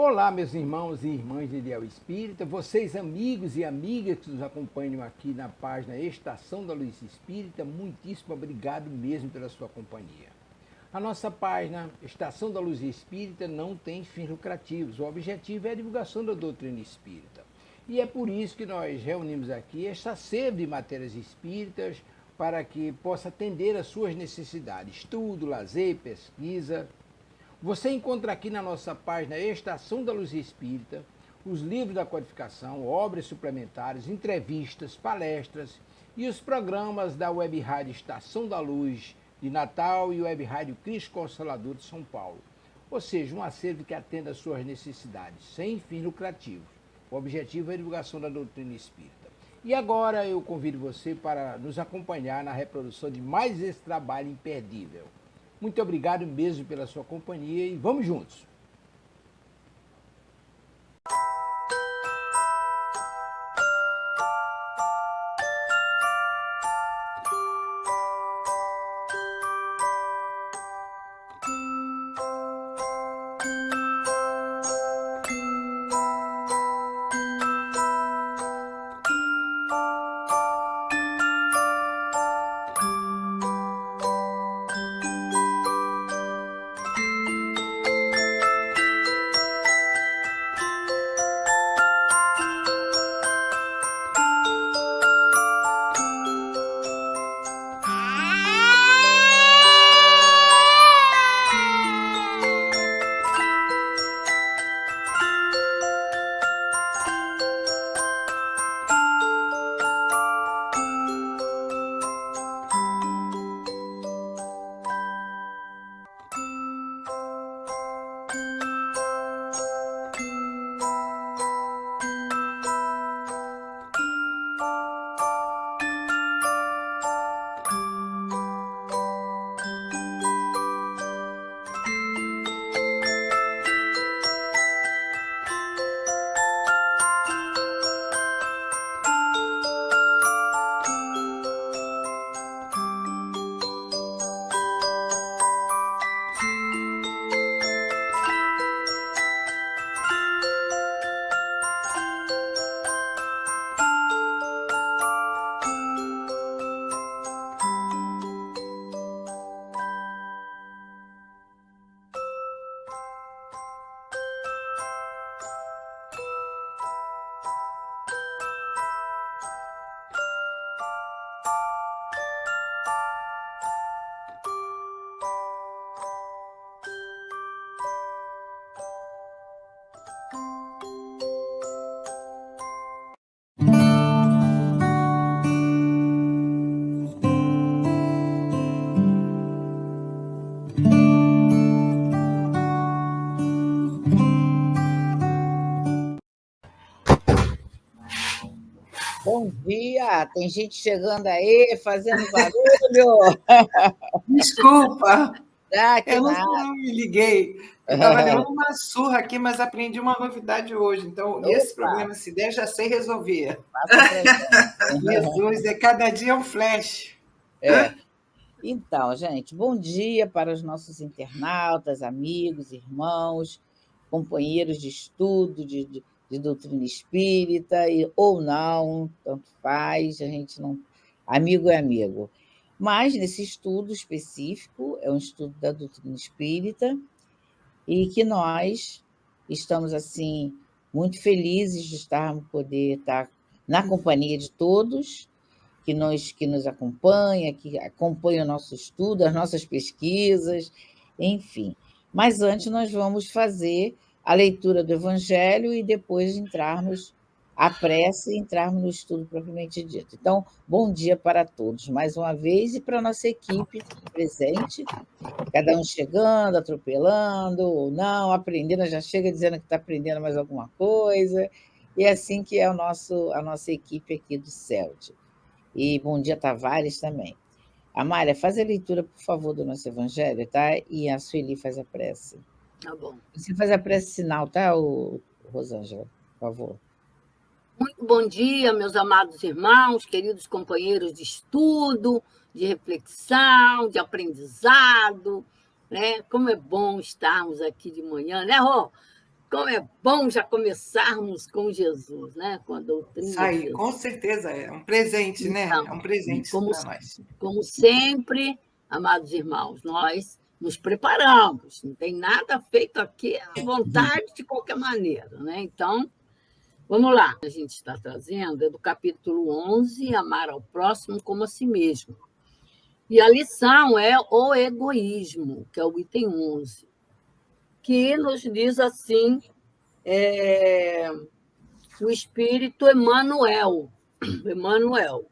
Olá, meus irmãos e irmãs de Ideal Espírita, vocês amigos e amigas que nos acompanham aqui na página Estação da Luz Espírita, muitíssimo obrigado mesmo pela sua companhia. A nossa página Estação da Luz Espírita não tem fins lucrativos, o objetivo é a divulgação da doutrina espírita. E é por isso que nós reunimos aqui esta sede de matérias espíritas para que possa atender às suas necessidades, estudo, lazer, pesquisa. Você encontra aqui na nossa página Estação da Luz Espírita os livros da codificação, obras suplementares, entrevistas, palestras e os programas da Web Rádio Estação da Luz de Natal e Web Rádio Cristo Consolador de São Paulo. Ou seja, um acervo que atenda às suas necessidades, sem fins lucrativos. O objetivo é a divulgação da doutrina espírita. E agora eu convido você para nos acompanhar na reprodução de mais esse trabalho imperdível. Muito obrigado mesmo pela sua companhia e vamos juntos! Bom dia, tem gente chegando aí, fazendo barulho. Desculpa, Que eu nada. não me liguei. Eu estava levando uma surra aqui, mas aprendi uma novidade hoje. Então, esse problema, se der, já sei resolver. Jesus, cada dia é um flash. Então, gente, bom dia para os nossos internautas, amigos, irmãos, companheiros de estudo, de doutrina espírita, ou não, tanto faz, a gente não. Amigo é amigo. Mas, nesse estudo específico, é um estudo da doutrina espírita, e que nós estamos, assim, muito felizes de poder estar na companhia de todos, que nos acompanha, que acompanha o nosso estudo, as nossas pesquisas, enfim. Mas antes nós vamos fazer a leitura do Evangelho e depois entrarmos a prece e entrarmos no estudo propriamente dito. Então, bom dia para todos, mais uma vez, e para a nossa equipe presente, cada um chegando, atropelando, ou não, aprendendo, já chega dizendo que está aprendendo mais alguma coisa, e assim que é a nossa equipe aqui do CELT. E bom dia, Tavares, também. Amália, faz a leitura, por favor, do nosso Evangelho, tá? E a Sueli faz a prece. Tá bom. Você faz a prece sinal, tá, Rosângela? Por favor. Muito bom dia, meus amados irmãos, queridos companheiros de estudo, de reflexão, de aprendizado, né? Como é bom estarmos aqui de manhã, né, Rô? como é bom já começarmos com Jesus, né? Com a doutrina Isso de aí, Jesus. com certeza é um presente, né? Então, É um presente para nós. como sempre, amados irmãos, nós nos preparamos, não tem nada feito aqui à vontade de qualquer maneira, né? Então, vamos lá. A gente está trazendo é do capítulo 11, amar ao próximo como a si mesmo. E a lição é o egoísmo, que é o item 11, que nos diz assim, o espírito Emmanuel. Emmanuel.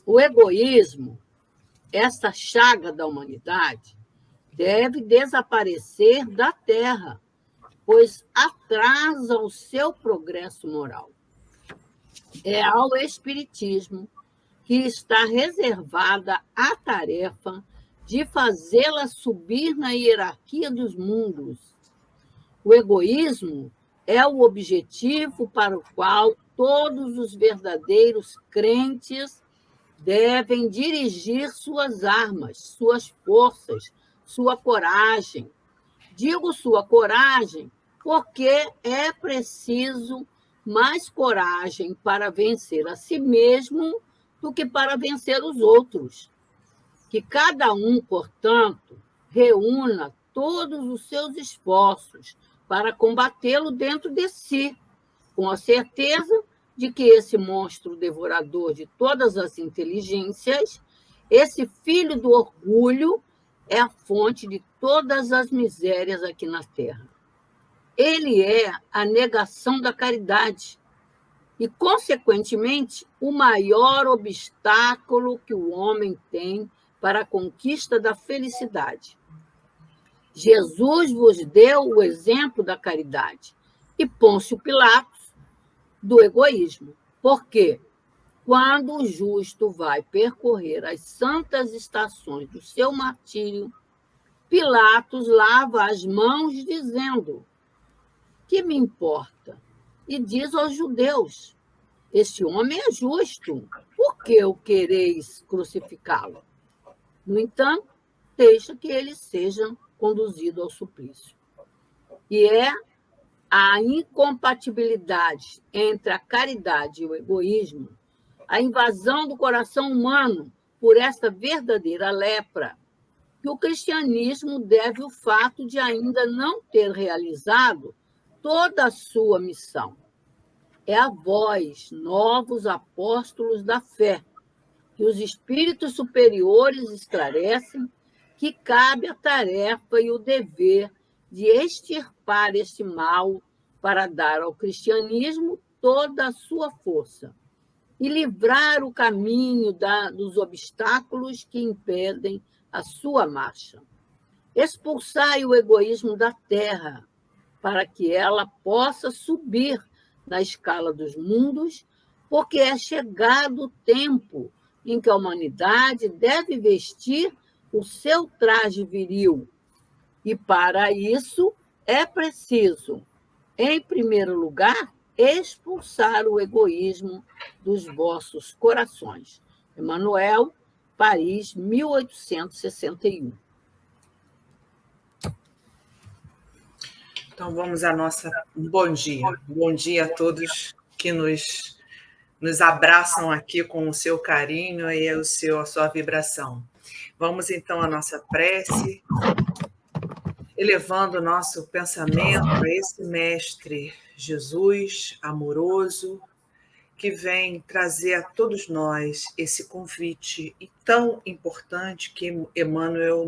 O egoísmo, essa chaga da humanidade, deve desaparecer da Terra, pois atrasa o seu progresso moral. É ao Espiritismo que está reservada a tarefa de fazê-la subir na hierarquia dos mundos. O egoísmo é o objetivo para o qual todos os verdadeiros crentes devem dirigir suas armas, suas forças, sua coragem. Digo sua coragem porque é preciso mais coragem para vencer a si mesmo do que para vencer os outros. Que cada um, portanto, reúna todos os seus esforços para combatê-lo dentro de si, com a certeza de que esse monstro devorador de todas as inteligências, esse filho do orgulho, é a fonte de todas as misérias aqui na Terra. Ele é a negação da caridade e, consequentemente, o maior obstáculo que o homem tem para a conquista da felicidade. Jesus vos deu o exemplo da caridade e Pôncio Pilatos do egoísmo. Por quê? Quando o justo vai percorrer as santas estações do seu martírio, Pilatos lava as mãos dizendo: que me importa? E diz aos judeus: este homem é justo, por que o quereis crucificá-lo? No entanto, deixa que ele seja conduzido ao suplício. E é a incompatibilidade entre a caridade e o egoísmo, a invasão do coração humano por esta verdadeira lepra, que o cristianismo deve o fato de ainda não ter realizado toda a sua missão. É a vós, novos apóstolos da fé, que os espíritos superiores esclarecem que cabe a tarefa e o dever de extirpar este mal para dar ao cristianismo toda a sua força e livrar o caminho dos obstáculos que impedem a sua marcha. Expulsai o egoísmo da terra, para que ela possa subir na escala dos mundos, porque é chegado o tempo em que a humanidade deve vestir o seu traje viril. E para isso é preciso, em primeiro lugar, expulsar o egoísmo dos vossos corações. Emmanuel, Paris, 1861. Então, vamos à nossa bom dia. Bom dia a todos que nos abraçam aqui com o seu carinho e a sua vibração. Vamos, então, à nossa prece, elevando o nosso pensamento a esse Mestre Jesus amoroso, que vem trazer a todos nós esse convite tão importante que Emmanuel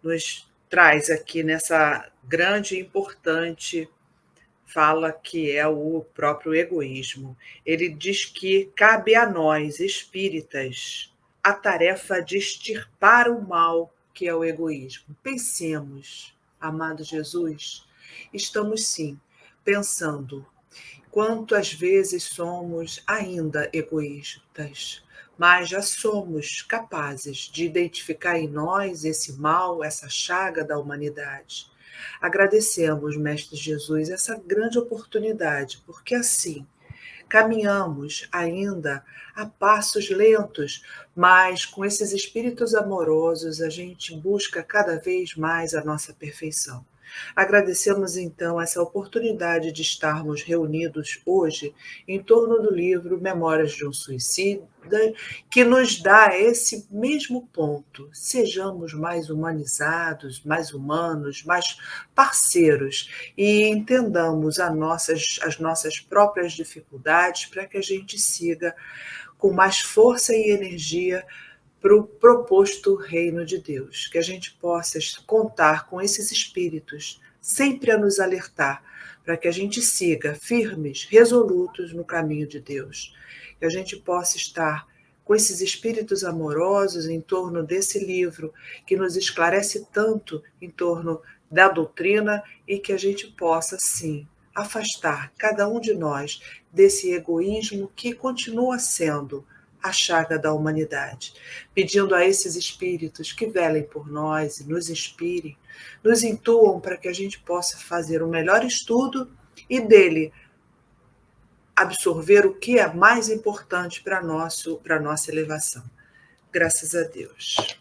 nos traz aqui nessa grande e importante fala, que é o próprio egoísmo. Ele diz que cabe a nós, espíritas, a tarefa de extirpar o mal que é o egoísmo. Pensemos, amado Jesus, estamos sim pensando quantas vezes somos ainda egoístas, mas já somos capazes de identificar em nós esse mal, essa chaga da humanidade. Agradecemos, Mestre Jesus, essa grande oportunidade, porque assim, caminhamos ainda a passos lentos, mas com esses espíritos amorosos a gente busca cada vez mais a nossa perfeição. Agradecemos então essa oportunidade de estarmos reunidos hoje em torno do livro Memórias de um Suicida, que nos dá esse mesmo ponto. Sejamos mais humanizados, mais humanos, mais parceiros e entendamos as nossas próprias dificuldades para que a gente siga com mais força e energia para o proposto reino de Deus, que a gente possa contar com esses espíritos sempre a nos alertar, para que a gente siga firmes, resolutos no caminho de Deus, que a gente possa estar com esses espíritos amorosos em torno desse livro, que nos esclarece tanto em torno da doutrina e que a gente possa, sim, afastar cada um de nós desse egoísmo que continua sendo a chaga da humanidade, pedindo a esses espíritos que velem por nós e nos inspirem, nos intuam para que a gente possa fazer um melhor estudo e dele absorver o que é mais importante para a nossa elevação. Graças a Deus.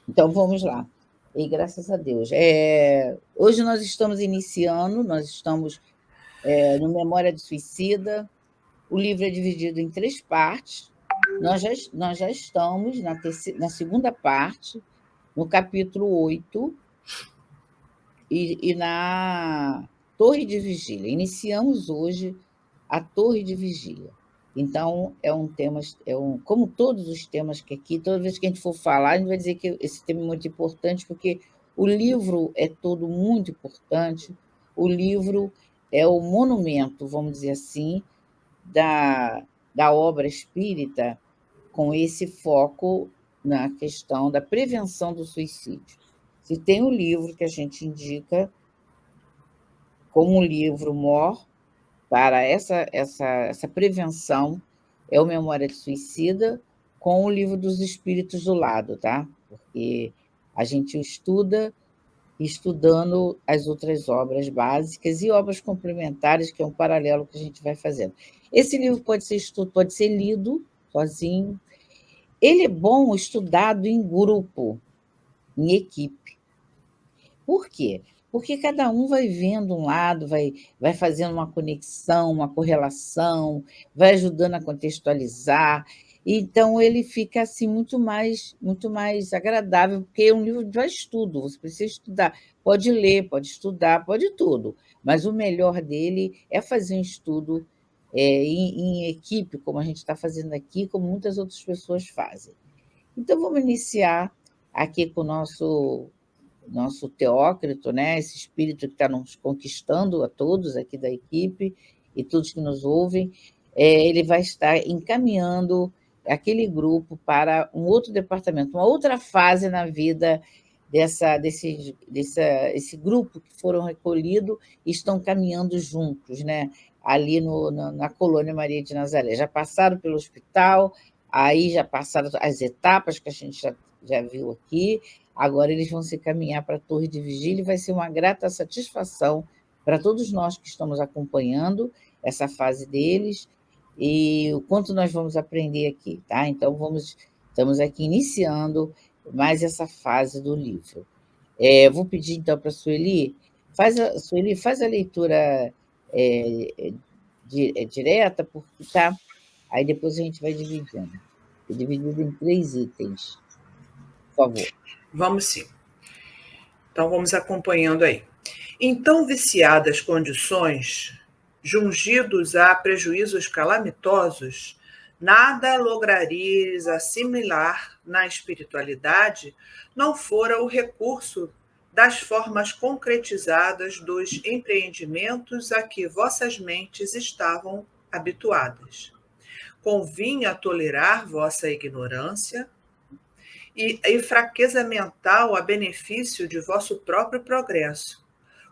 Então, vamos lá. E graças a Deus. Hoje nós estamos iniciando, nós estamos no Memória de Suicida. O livro é dividido em 3 partes. Nós já estamos na segunda parte, no capítulo 8, e na Torre de Vigília. Iniciamos hoje a Torre de Vigília. Então, é um tema, como todos os temas que aqui, toda vez que a gente for falar, a gente vai dizer que esse tema é muito importante, porque o livro é todo muito importante, o livro é o monumento, vamos dizer assim, da obra espírita, com esse foco na questão da prevenção do suicídio. Se tem um livro que a gente indica como um livro maior para essa prevenção, é o Memória de Suicida, com o Livro dos Espíritos do lado, tá? Porque a gente estuda estudando as outras obras básicas e obras complementares, que é um paralelo que a gente vai fazendo. Esse livro pode ser lido sozinho. Ele é bom estudado em grupo, em equipe. Por quê? Porque cada um vai vendo um lado, vai fazendo uma conexão, uma correlação, vai ajudando a contextualizar. Então, ele fica assim muito mais agradável, porque é um livro de estudo, você precisa estudar. Pode ler, pode estudar, pode tudo, mas o melhor dele é fazer um estudo em equipe, como a gente está fazendo aqui, como muitas outras pessoas fazem. Então, vamos iniciar aqui com o nosso Teócrito, né? Esse espírito que está nos conquistando a todos aqui da equipe e todos que nos ouvem, ele vai estar encaminhando aquele grupo para um outro departamento, uma outra fase na vida desse grupo que foram recolhidos e estão caminhando juntos, né? Ali na Colônia Maria de Nazaré. Já passaram pelo hospital, aí já passaram as etapas que a gente já viu aqui. Agora eles vão se caminhar para a Torre de Vigília e vai ser uma grata satisfação para todos nós que estamos acompanhando essa fase deles e o quanto nós vamos aprender aqui, tá? Então, estamos aqui iniciando mais essa fase do livro. Vou pedir, então, para a Sueli, faz a leitura direta, porque tá? Aí depois a gente vai dividindo. É dividido em 3 itens. Por favor. Vamos sim. Então, vamos acompanhando aí. Em tão viciadas condições, jungidos a prejuízos calamitosos, nada lograríeis assimilar na espiritualidade, não fora o recurso das formas concretizadas dos empreendimentos a que vossas mentes estavam habituadas. Convinha tolerar vossa ignorância e fraqueza mental a benefício de vosso próprio progresso.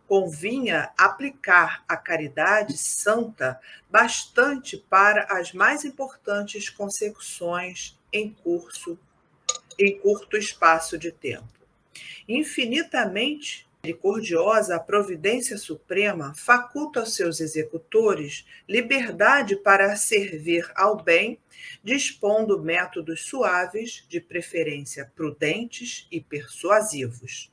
Convinha aplicar a caridade santa bastante para as mais importantes consecuções em curso em curto espaço de tempo. Infinitamente misericordiosa, a providência suprema faculta aos seus executores liberdade para servir ao bem, dispondo métodos suaves, de preferência prudentes e persuasivos.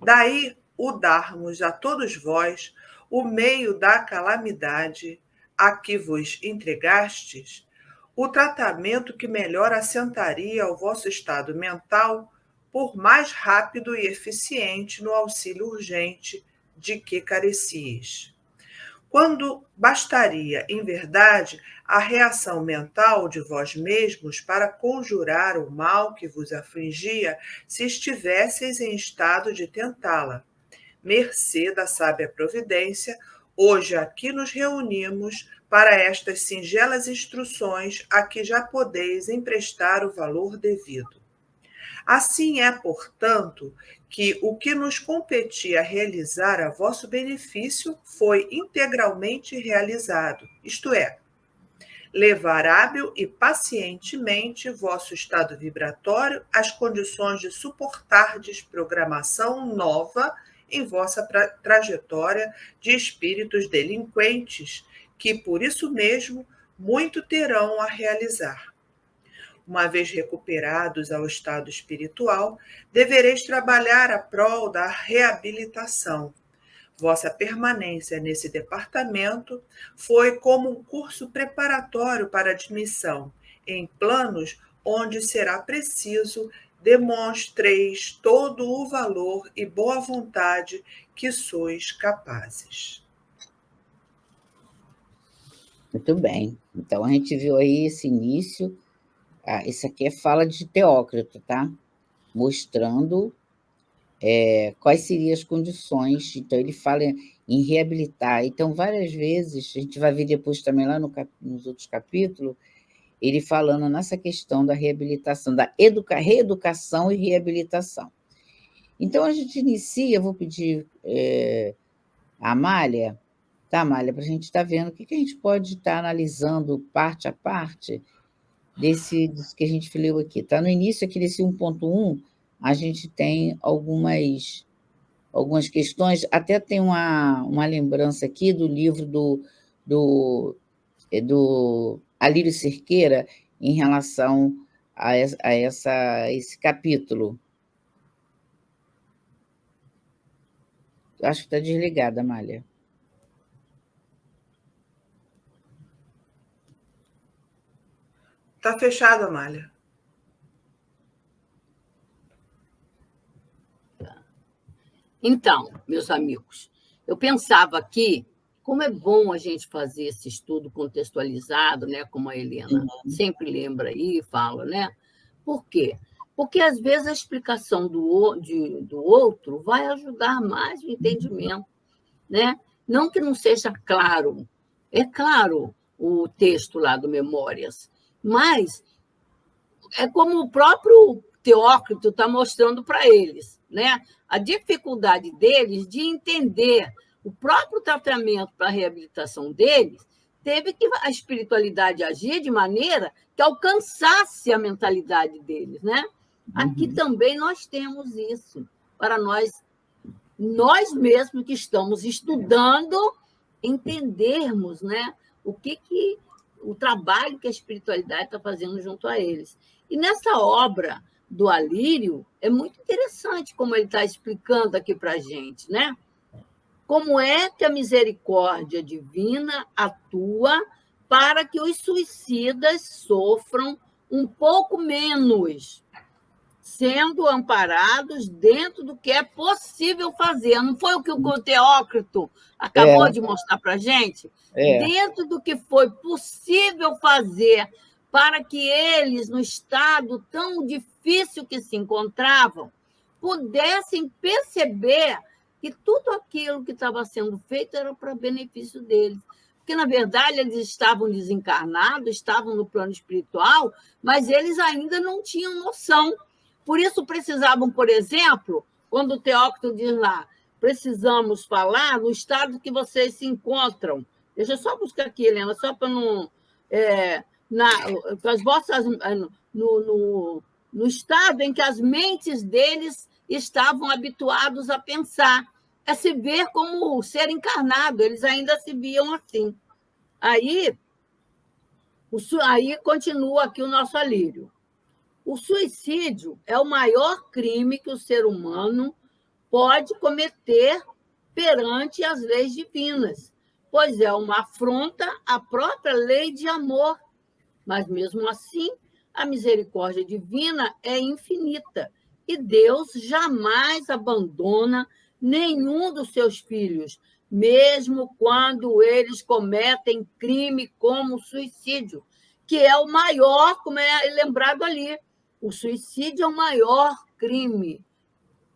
Daí o darmos a todos vós o meio da calamidade a que vos entregastes, o tratamento que melhor assentaria o vosso estado mental, por mais rápido e eficiente no auxílio urgente de que carecieis. Quando bastaria, em verdade, a reação mental de vós mesmos para conjurar o mal que vos afligia, se estivesseis em estado de tentá-la. Mercê da sábia providência, hoje aqui nos reunimos para estas singelas instruções a que já podeis emprestar o valor devido. Assim é, portanto, que o que nos competia realizar a vosso benefício foi integralmente realizado, isto é, levar hábil e pacientemente vosso estado vibratório às condições de suportar desprogramação nova em vossa trajetória de espíritos delinquentes, que por isso mesmo muito terão a realizar. Uma vez recuperados ao estado espiritual, devereis trabalhar a prol da reabilitação. Vossa permanência nesse departamento foi como um curso preparatório para admissão em planos onde será preciso demonstreis todo o valor e boa vontade que sois capazes. Muito bem. Então, a gente viu aí esse início. Isso aqui é fala de Teócrito, tá? Mostrando quais seriam as condições. Então, ele fala em reabilitar. Então, várias vezes, a gente vai ver depois também lá nos outros capítulos, ele falando nessa questão da reabilitação, da reeducação e reabilitação. Então, a gente inicia, vou pedir a Amália, tá, Amália, para a gente estar vendo o que a gente pode estar analisando parte a parte desse que a gente leu aqui. Tá? No início aqui desse 1.1, a gente tem algumas questões, até tem uma lembrança aqui do livro do Alírio Cerqueira em relação a esse capítulo. Acho que está desligada, Amália. Está fechado, Amália. Então, meus amigos, eu pensava aqui, como é bom a gente fazer esse estudo contextualizado, né, como a Helena sempre lembra aí e fala, né? Por quê? Porque, às vezes, a explicação do outro vai ajudar mais o entendimento, né? Não que não seja claro, é claro o texto lá do Memórias, mas é como o próprio Teócrito está mostrando para eles, né? A dificuldade deles de entender o próprio tratamento para a reabilitação deles, teve que a espiritualidade agir de maneira que alcançasse a mentalidade deles, né? Aqui também nós temos isso, para nós mesmos que estamos estudando, entendermos, né, o trabalho que a espiritualidade está fazendo junto a eles. E nessa obra do Alírio, é muito interessante como ele está explicando aqui para a gente, né? Como é que a misericórdia divina atua para que os suicidas sofram um pouco menos, sendo amparados dentro do que é possível fazer. Não foi o que o Teócrito acabou de mostrar para a gente? Dentro do que foi possível fazer para que eles, no estado tão difícil que se encontravam, pudessem perceber que tudo aquilo que estava sendo feito era para benefício deles. Porque, na verdade, eles estavam desencarnados, estavam no plano espiritual, mas eles ainda não tinham noção. Por isso, precisavam, por exemplo, quando o Teócrito diz lá, precisamos falar no estado que vocês se encontram. Deixa eu só buscar aqui, Helena, só para não... as vossas... no estado em que as mentes deles estavam habituados a pensar, a se ver como ser encarnado, eles ainda se viam assim. Aí continua aqui o nosso Alírio. O suicídio é o maior crime que o ser humano pode cometer perante as leis divinas, pois é uma afronta à própria lei de amor. Mas, mesmo assim, a misericórdia divina é infinita e Deus jamais abandona nenhum dos seus filhos, mesmo quando eles cometem crime como o suicídio, que é o maior, como é lembrado ali. O suicídio é o maior crime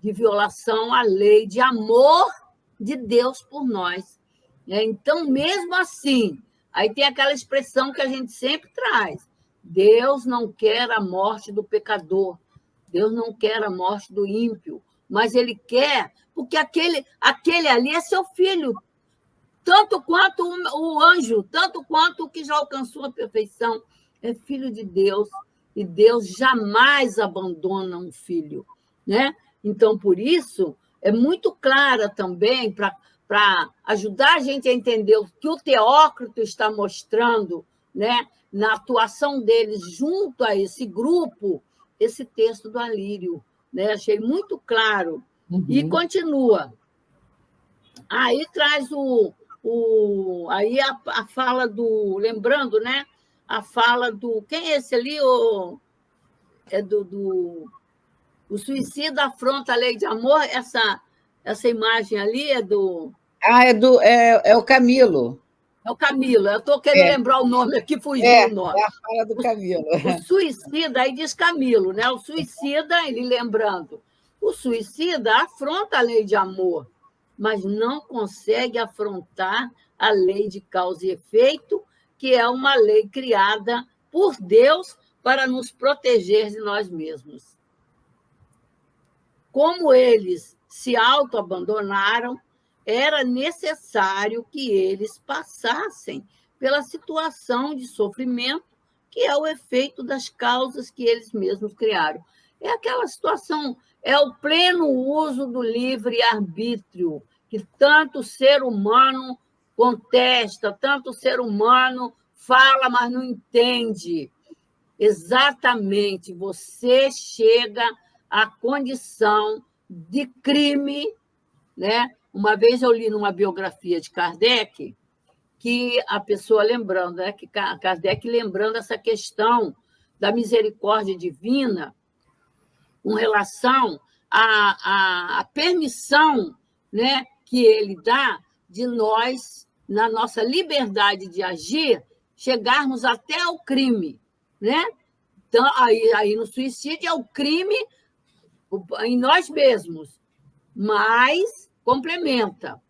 de violação à lei de amor de Deus por nós. Então, mesmo assim, aí tem aquela expressão que a gente sempre traz: Deus não quer a morte do pecador, Deus não quer a morte do ímpio, mas Ele quer, porque aquele ali é seu filho, tanto quanto o anjo, tanto quanto o que já alcançou a perfeição, é filho de Deus, e Deus jamais abandona um filho, né? Então, por isso, é muito clara também, para ajudar a gente a entender o que o Teócrito está mostrando, né, na atuação deles junto a esse grupo, esse texto do Alírio. Né? Achei muito claro. E continua. Aí traz aí a fala do... Lembrando, né? A fala do... Quem é esse ali? É o suicida afronta a lei de amor. Essa imagem ali é do... É o Camilo. É o Camilo. Eu estou querendo lembrar o nome aqui, fugiu o nome. É a fala do Camilo. O suicida, aí diz Camilo, né? O suicida, ele lembrando, o suicida afronta a lei de amor, mas não consegue afrontar a lei de causa e efeito, que é uma lei criada por Deus para nos proteger de nós mesmos. Como eles se autoabandonaram, era necessário que eles passassem pela situação de sofrimento, que é o efeito das causas que eles mesmos criaram. É aquela situação, é o pleno uso do livre-arbítrio, que tanto o ser humano contesta, tanto o ser humano fala, mas não entende. Exatamente, você chega à condição de crime, né? Uma vez eu li numa biografia de Kardec que a pessoa lembrando, né, que Kardec lembrando essa questão da misericórdia divina com relação à permissão, né, que ele dá de nós, na nossa liberdade de agir, chegarmos até ao crime. Né? Então, aí no suicídio é o crime em nós mesmos, mas complementa.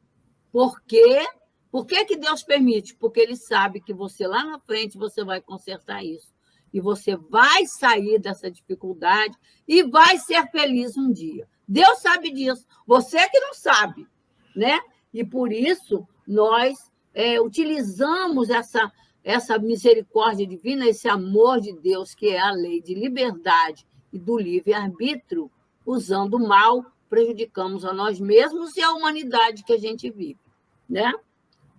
Por quê? Por que Deus permite? Porque Ele sabe que você lá na frente você vai consertar isso. E você vai sair dessa dificuldade e vai ser feliz um dia. Deus sabe disso. Você que não sabe. Né? E por isso nós utilizamos essa misericórdia divina, esse amor de Deus, que é a lei de liberdade e do livre-arbítrio, usando o mal, prejudicamos a nós mesmos e a humanidade que a gente vive. Né?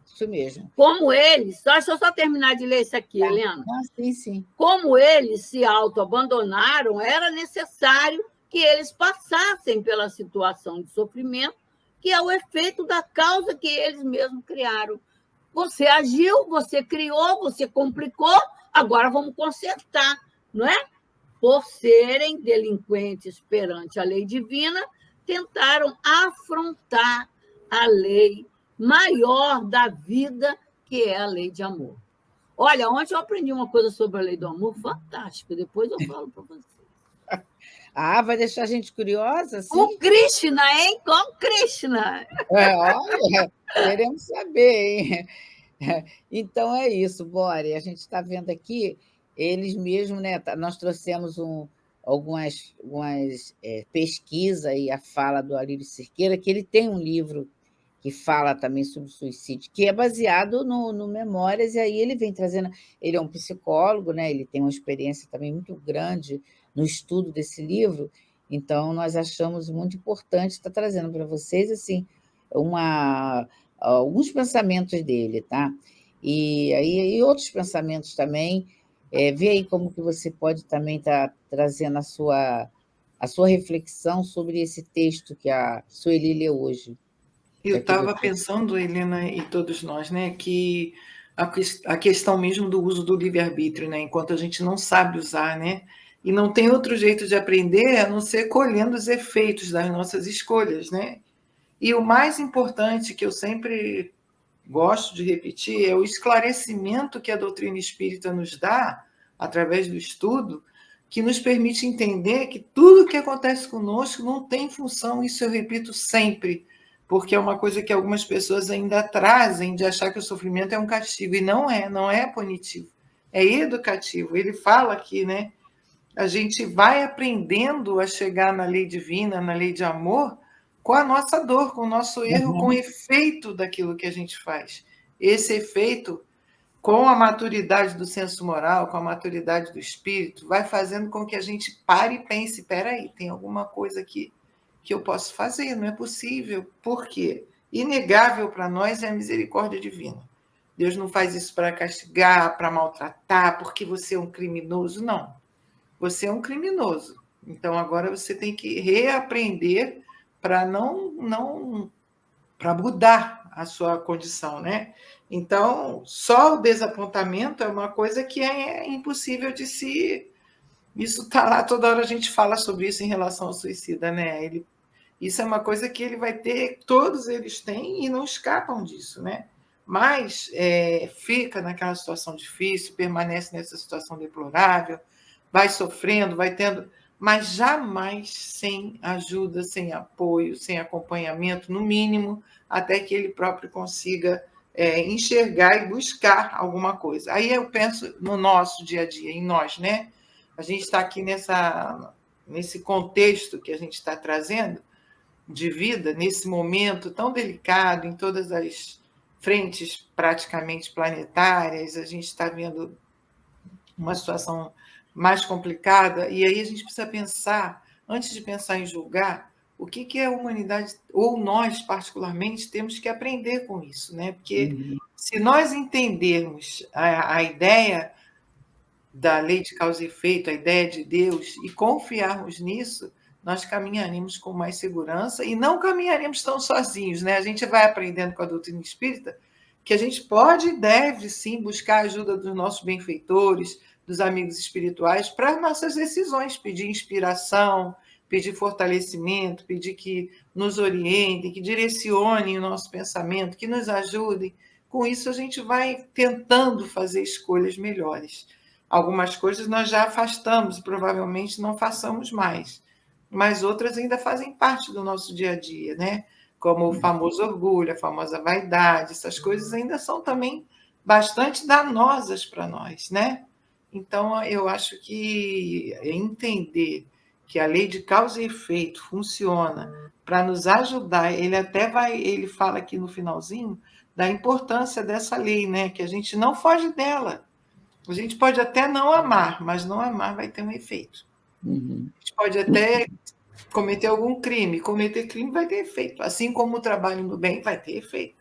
Isso mesmo. Como eles... Deixa eu só terminar de ler isso aqui, Helena. Sim, sim. Como eles se autoabandonaram, era necessário que eles passassem pela situação de sofrimento, que é o efeito da causa que eles mesmos criaram. Você agiu, você criou, você complicou, agora vamos consertar, não é? Por serem delinquentes perante a lei divina, tentaram afrontar a lei maior da vida, que é a lei de amor. Olha, ontem eu aprendi uma coisa sobre a lei do amor fantástica, depois eu falo para vocês. Vai deixar a gente curiosa? Sim? Com Krishna, hein? Com Krishna. Olha, queremos saber, hein? Então é isso, Bore. A gente está vendo aqui, eles mesmos, né? Nós trouxemos algumas pesquisas e a fala do Alírio Cerqueira, que ele tem um livro que fala também sobre suicídio, que é baseado no Memórias, e aí ele vem trazendo... Ele é um psicólogo, né? Ele tem uma experiência também muito grande no estudo desse livro, então nós achamos muito importante estar trazendo para vocês assim alguns pensamentos dele, tá? E aí e outros pensamentos também. Vê aí como que você pode também estar trazendo a sua reflexão sobre esse texto que a Sueli leu hoje. Eu Já que estava você... pensando, Helena, e todos nós, né, que a questão mesmo do uso do livre-arbítrio, né, enquanto a gente não sabe usar, né, e não tem outro jeito de aprender a não ser colhendo os efeitos das nossas escolhas, né? E o mais importante que eu sempre gosto de repetir é o esclarecimento que a doutrina espírita nos dá, através do estudo, que nos permite entender que tudo que acontece conosco não tem função, isso eu repito sempre, porque é uma coisa que algumas pessoas ainda trazem de achar que o sofrimento é um castigo, e não é punitivo, é educativo. Ele fala aqui, né? A gente vai aprendendo a chegar na lei divina, na lei de amor, com a nossa dor, com o nosso erro, com o efeito daquilo que a gente faz. Esse efeito, com a maturidade do senso moral, com a maturidade do espírito, vai fazendo com que a gente pare e pense: espera aí, tem alguma coisa aqui que eu posso fazer, não é possível. Por quê? Inegável para nós é a misericórdia divina. Deus não faz isso para castigar, para maltratar, porque você é um criminoso, não. Você é um criminoso. Então agora você tem que reaprender para para mudar a sua condição, né? Então, só o desapontamento é uma coisa que é impossível de se... Isso está lá, toda hora a gente fala sobre isso em relação ao suicida, né? Isso é uma coisa que ele vai ter, todos eles têm e não escapam disso, né? Mas fica naquela situação difícil, permanece nessa situação deplorável, vai sofrendo, vai tendo, mas jamais sem ajuda, sem apoio, sem acompanhamento, no mínimo, até que ele próprio consiga enxergar e buscar alguma coisa. Aí eu penso no nosso dia a dia, em nós, né? A gente está aqui nesse contexto que a gente está trazendo de vida, nesse momento tão delicado, em todas as frentes praticamente planetárias, a gente está vendo uma situação mais complicada, e aí a gente precisa pensar, antes de pensar em julgar, o que a humanidade, ou nós particularmente, temos que aprender com isso, né? Porque se nós entendermos a ideia da lei de causa e efeito, a ideia de Deus, e confiarmos nisso, nós caminharemos com mais segurança e não caminharemos tão sozinhos, né? A gente vai aprendendo com a doutrina espírita que a gente pode e deve, sim, buscar a ajuda dos nossos benfeitores, dos amigos espirituais, para as nossas decisões, pedir inspiração, pedir fortalecimento, pedir que nos orientem, que direcionem o nosso pensamento, que nos ajudem. Com isso, a gente vai tentando fazer escolhas melhores. Algumas coisas nós já afastamos, provavelmente não façamos mais, mas outras ainda fazem parte do nosso dia a dia, né? Como o famoso orgulho, a famosa vaidade, essas coisas ainda são também bastante danosas para nós, né? Então, eu acho que entender que a lei de causa e efeito funciona para nos ajudar, ele fala aqui no finalzinho da importância dessa lei, né? Que a gente não foge dela. A gente pode até não amar, mas não amar vai ter um efeito. A gente pode até cometer algum crime, cometer crime vai ter efeito, assim como o trabalho no bem vai ter efeito.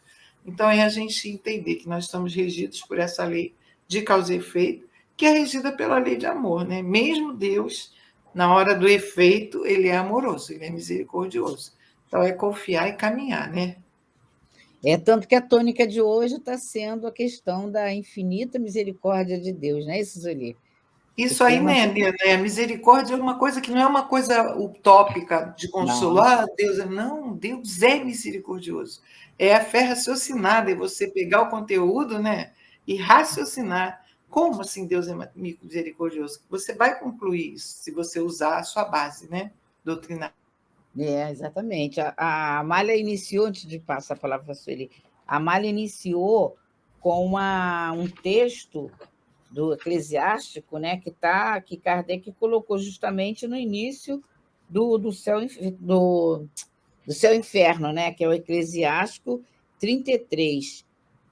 Então, é a gente entender que nós estamos regidos por essa lei de causa e efeito, que é regida pela lei de amor, né? Mesmo Deus, na hora do efeito, ele é amoroso, ele é misericordioso. Então, é confiar e caminhar, né? Tanto que a tônica de hoje está sendo a questão da infinita misericórdia de Deus, não é isso, Sueli? Isso aí, né, a misericórdia é uma coisa que não é uma coisa utópica de consolo. Ah, Deus não, Deus é misericordioso. É a fé raciocinada, é você pegar o conteúdo, né, e raciocinar. Como assim Deus é misericordioso? Você vai concluir isso se você usar a sua base, né, doutrinária. Exatamente. A Amália iniciou, antes de passar a palavra para a Sueli, a Amália iniciou com um texto do Eclesiástico, né, que Kardec colocou justamente no início do céu e inferno, né, que é o Eclesiástico 33.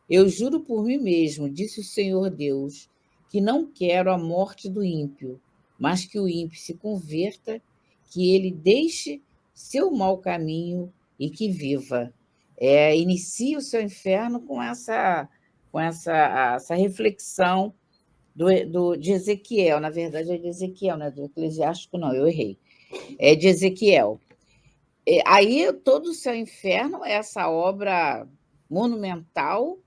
Eu juro por mim mesmo, disse o Senhor Deus, que não quero a morte do ímpio, mas que o ímpio se converta, que ele deixe seu mau caminho e que viva. Inicie o seu inferno com essa reflexão de Ezequiel. Na verdade, é de Ezequiel, não é do Eclesiástico, não, eu errei. É de Ezequiel. Aí, todo o seu inferno é essa obra monumental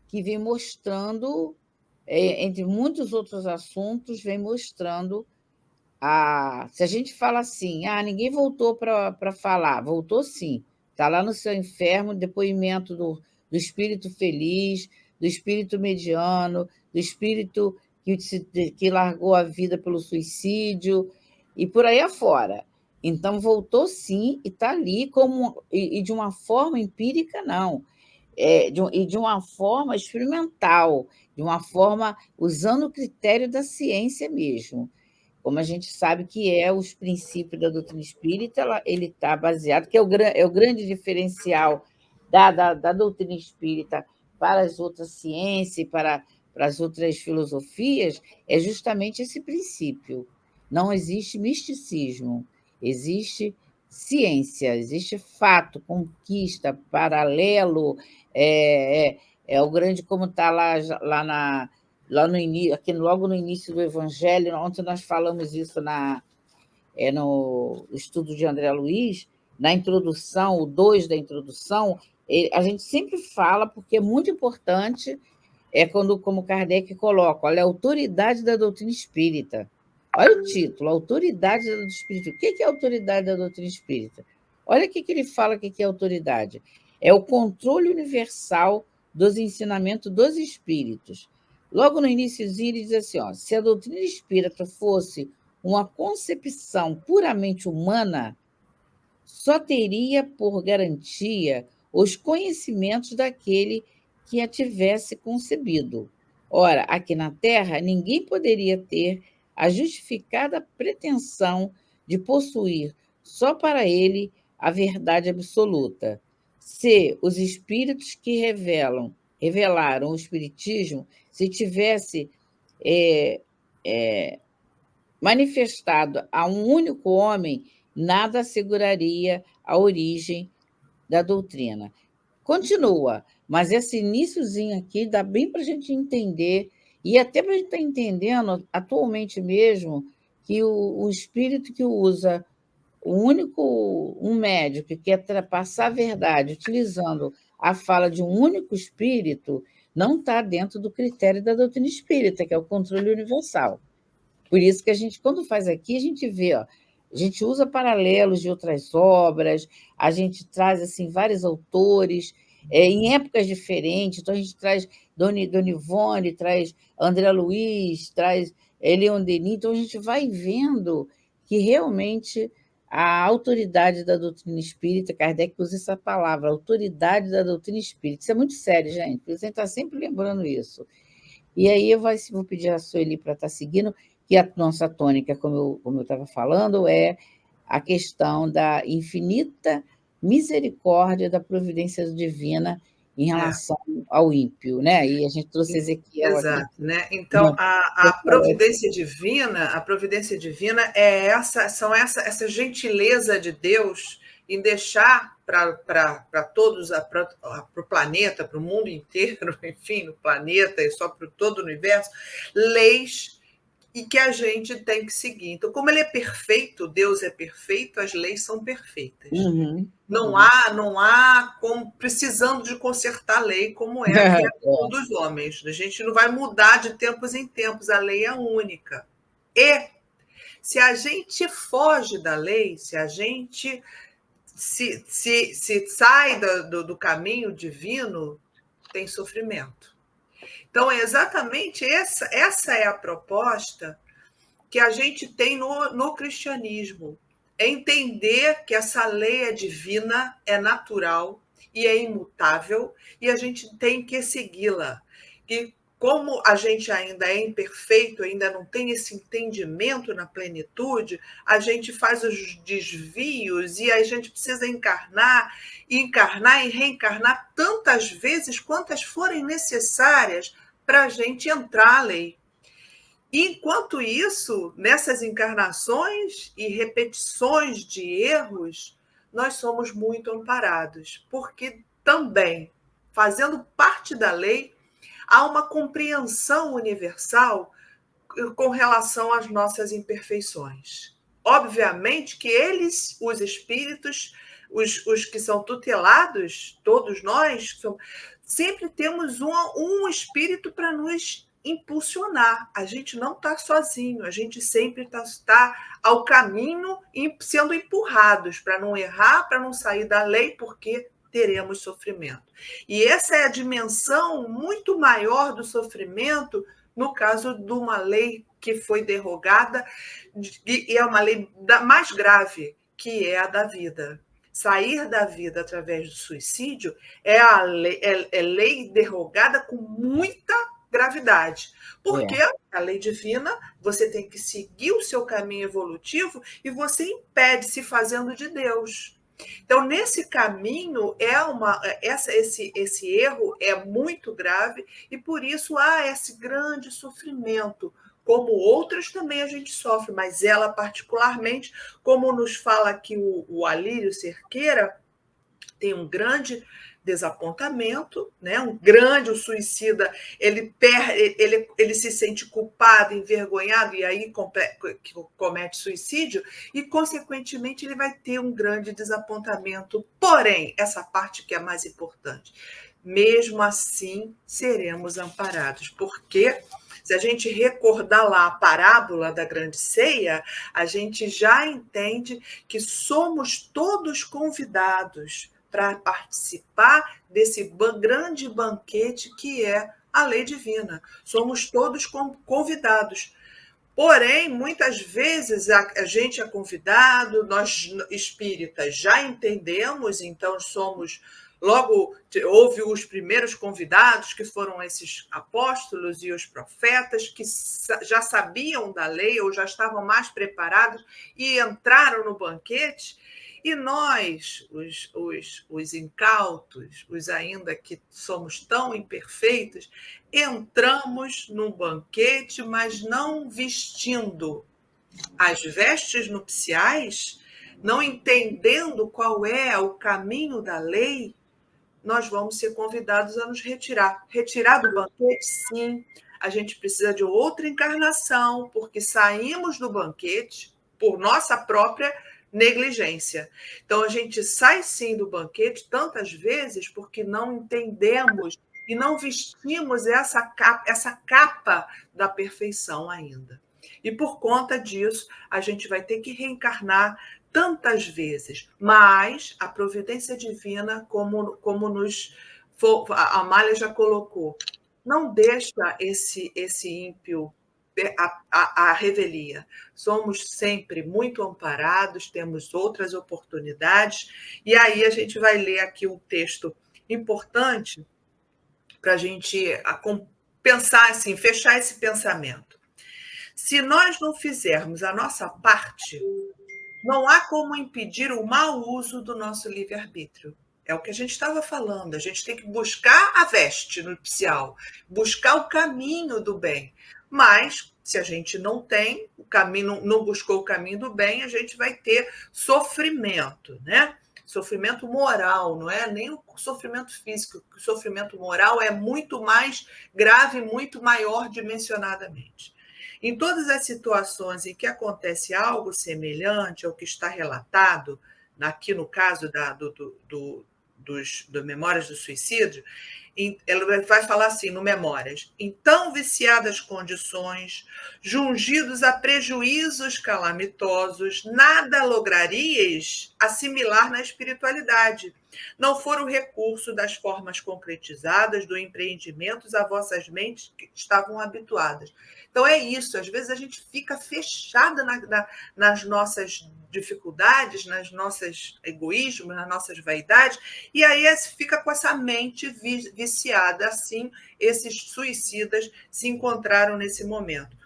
que vem mostrando, entre muitos outros assuntos, vem mostrando se a gente fala assim, ninguém voltou para falar, voltou sim. Está lá no seu inferno, depoimento do espírito feliz, do espírito mediano, do espírito que largou a vida pelo suicídio, e por aí afora. Então, voltou sim, e está ali, e de uma forma empírica, não. E de uma forma experimental, de uma forma usando o critério da ciência mesmo. Como a gente sabe que os princípios da doutrina espírita, ele está baseado, que é o grande diferencial da doutrina espírita para as outras ciências e para as outras filosofias, é justamente esse princípio. Não existe misticismo, existe ciência, existe fato, conquista, paralelo, o grande, como está lá no início, aqui logo no início do Evangelho, ontem nós falamos isso no estudo de André Luiz, na introdução, o 2 da introdução, a gente sempre fala, porque é muito importante, como Kardec coloca, olha, a autoridade da doutrina espírita. Olha o título, autoridade da doutrina espírita. O que é a autoridade da doutrina espírita? Olha o que ele fala que é autoridade. É o controle universal dos ensinamentos dos espíritos. Logo no iniciozinho, ele diz assim, se a doutrina espírita fosse uma concepção puramente humana, só teria por garantia os conhecimentos daquele que a tivesse concebido. Ora, aqui na Terra, ninguém poderia ter a justificada pretensão de possuir só para ele a verdade absoluta. Se os espíritos que revelaram o Espiritismo, se tivesse manifestado a um único homem, nada asseguraria a origem da doutrina. Continua, mas esse iniciozinho aqui dá bem para a gente entender, e até para a gente estar entendendo, atualmente mesmo, que o espírito que usa um médium que quer passar a verdade utilizando a fala de um único espírito, não está dentro do critério da doutrina espírita, que é o controle universal. Por isso que a gente, quando faz aqui, a gente vê, a gente usa paralelos de outras obras, a gente traz assim, vários autores, em épocas diferentes, então a gente traz Dona Ivone, traz André Luiz, traz Leon Denis, então a gente vai vendo que realmente a autoridade da doutrina espírita, Kardec usa essa palavra, autoridade da doutrina espírita, isso é muito sério, gente, a gente está sempre lembrando isso. E aí eu vou pedir a Sueli para estar seguindo, que a nossa tônica, como eu estava falando, é a questão da infinita misericórdia da providência divina em relação ao ímpio, né? E a gente trouxe Ezequiel aqui. Exato, né? Então, a providência divina é essa gentileza de Deus em deixar para todos, para o planeta, para o mundo inteiro, enfim, no planeta e só para todo o universo, leis e que a gente tem que seguir. Então, como ele é perfeito, Deus é perfeito, as leis são perfeitas. Não há como precisando de consertar a lei como é a criação dos homens. A gente não vai mudar de tempos em tempos, a lei é única. E se a gente foge da lei, se a gente se sai do caminho divino, tem sofrimento. Então, é exatamente essa é a proposta que a gente tem no cristianismo. É entender que essa lei é divina, é natural e é imutável, e a gente tem que segui-la. E como a gente ainda é imperfeito, ainda não tem esse entendimento na plenitude, a gente faz os desvios e a gente precisa encarnar e reencarnar tantas vezes quantas forem necessárias para a gente entrar à lei. Enquanto isso, nessas encarnações e repetições de erros, nós somos muito amparados, porque também, fazendo parte da lei, há uma compreensão universal com relação às nossas imperfeições. Obviamente que eles, os espíritos, os que são tutelados, todos nós, sempre temos um espírito para nos impulsionar. A gente não está sozinho, a gente sempre está ao caminho sendo empurrados para não errar, para não sair da lei, porque teremos sofrimento. E essa é a dimensão muito maior do sofrimento no caso de uma lei que foi derrogada, e é uma lei mais grave, que é a da vida. Sair da vida através do suicídio é lei derrogada com muita gravidade. Porque a lei divina, você tem que seguir o seu caminho evolutivo e você impede se fazendo de Deus. Então, nesse caminho, esse erro é muito grave e, por isso, há esse grande sofrimento, como outras também a gente sofre, mas ela particularmente, como nos fala aqui o Alírio Cerqueira, tem um grande desapontamento, né? O suicida, ele se sente culpado, envergonhado, e aí comete suicídio, e, consequentemente, ele vai ter um grande desapontamento. Porém, essa parte que é mais importante, mesmo assim, seremos amparados, porque se a gente recordar lá a parábola da grande ceia, a gente já entende que somos todos convidados para participar desse grande banquete que é a lei divina. Somos todos convidados. Porém, muitas vezes a gente é convidado, nós espíritas já entendemos, então somos... Logo, houve os primeiros convidados, que foram esses apóstolos e os profetas, que já sabiam da lei ou já estavam mais preparados e entraram no banquete. E nós, os incautos, os ainda que somos tão imperfeitos, entramos no banquete, mas não vestindo as vestes nupciais, não entendendo qual é o caminho da lei, nós vamos ser convidados a nos retirar. Retirar do banquete, sim. A gente precisa de outra encarnação, porque saímos do banquete por nossa própria negligência. Então, a gente sai, sim, do banquete tantas vezes porque não entendemos e não vestimos essa capa da perfeição ainda. E, por conta disso, a gente vai ter que reencarnar tantas vezes, mas a providência divina, como a Amália já colocou, não deixa esse ímpio a revelia. Somos sempre muito amparados, temos outras oportunidades, e aí a gente vai ler aqui um texto importante para a gente pensar assim, fechar esse pensamento. Se nós não fizermos a nossa parte, não há como impedir o mau uso do nosso livre-arbítrio. É o que a gente estava falando. A gente tem que buscar a veste nupcial, buscar o caminho do bem. Mas, se a gente não tem o caminho, não buscou o caminho do bem, a gente vai ter sofrimento, né? Sofrimento moral, não é nem o sofrimento físico. O sofrimento moral é muito mais grave, muito maior dimensionadamente. Em todas as situações em que acontece algo semelhante ao que está relatado, aqui no caso do Memórias do Suicídio, ela vai falar assim no Memórias: em tão viciadas condições, jungidos a prejuízos calamitosos, nada lograrias assimilar na espiritualidade. Não for o recurso das formas concretizadas do empreendimento a vossas mentes que estavam habituadas. Então é isso, às vezes a gente fica fechada nas nossas dificuldades, nas nossas egoísmos, nas nossas vaidades, e aí fica com essa mente viciada. Assim, esses suicidas se encontraram nesse momento.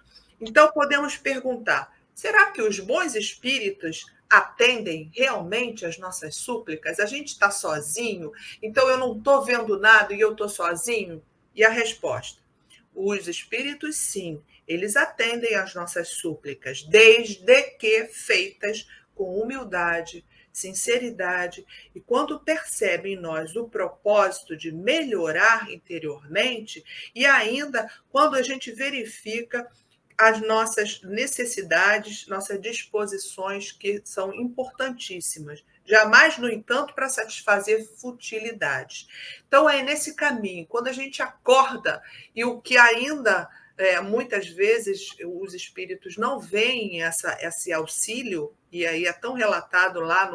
Então, podemos perguntar: será que os bons espíritos atendem realmente às nossas súplicas? A gente está sozinho? Então, eu não estou vendo nada e eu estou sozinho? E a resposta: os espíritos, sim, eles atendem às nossas súplicas, desde que feitas com humildade, sinceridade, e quando percebem em nós o propósito de melhorar interiormente, e ainda quando a gente verifica as nossas necessidades, nossas disposições, que são importantíssimas. Jamais, no entanto, para satisfazer futilidades. Então, é nesse caminho, quando a gente acorda, e o que ainda, muitas vezes, os espíritos não veem esse auxílio, e aí é tão relatado lá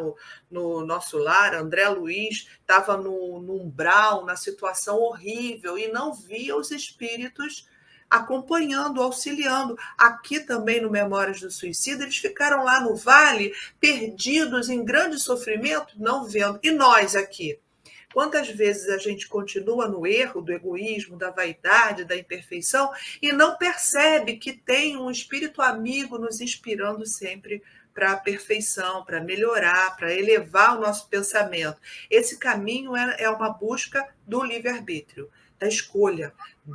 no nosso lar, André Luiz estava no umbral, na situação horrível, e não via os espíritos acompanhando, auxiliando. Aqui também no Memórias do Suicida, eles ficaram lá no vale, perdidos em grande sofrimento, não vendo. E nós aqui? Quantas vezes a gente continua no erro do egoísmo, da vaidade, da imperfeição, e não percebe que tem um espírito amigo nos inspirando sempre para a perfeição, para melhorar, para elevar o nosso pensamento. Esse caminho é uma busca do livre-arbítrio, da escolha,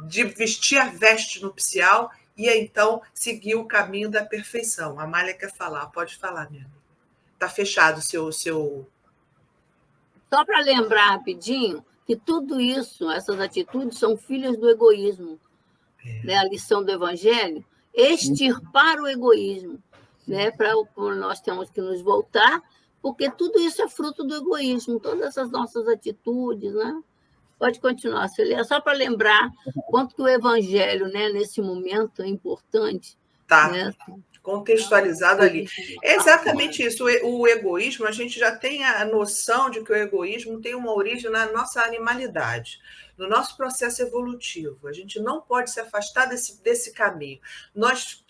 de vestir a veste nupcial e então seguir o caminho da perfeição. A Amália quer falar, pode falar, minha amiga. Está fechado o seu... Só para lembrar rapidinho que tudo isso, essas atitudes, são filhas do egoísmo. Né? A lição do Evangelho, extirpar o egoísmo. Né? Nós temos que nos voltar, porque tudo isso é fruto do egoísmo, todas essas nossas atitudes, né? Pode continuar, Celia, só para lembrar quanto que o Evangelho, né, nesse momento, é importante. Tá. Né? Contextualizado ali. É exatamente isso. O egoísmo, a gente já tem a noção de que o egoísmo tem uma origem na nossa animalidade, no nosso processo evolutivo. A gente não pode se afastar desse caminho. Nós,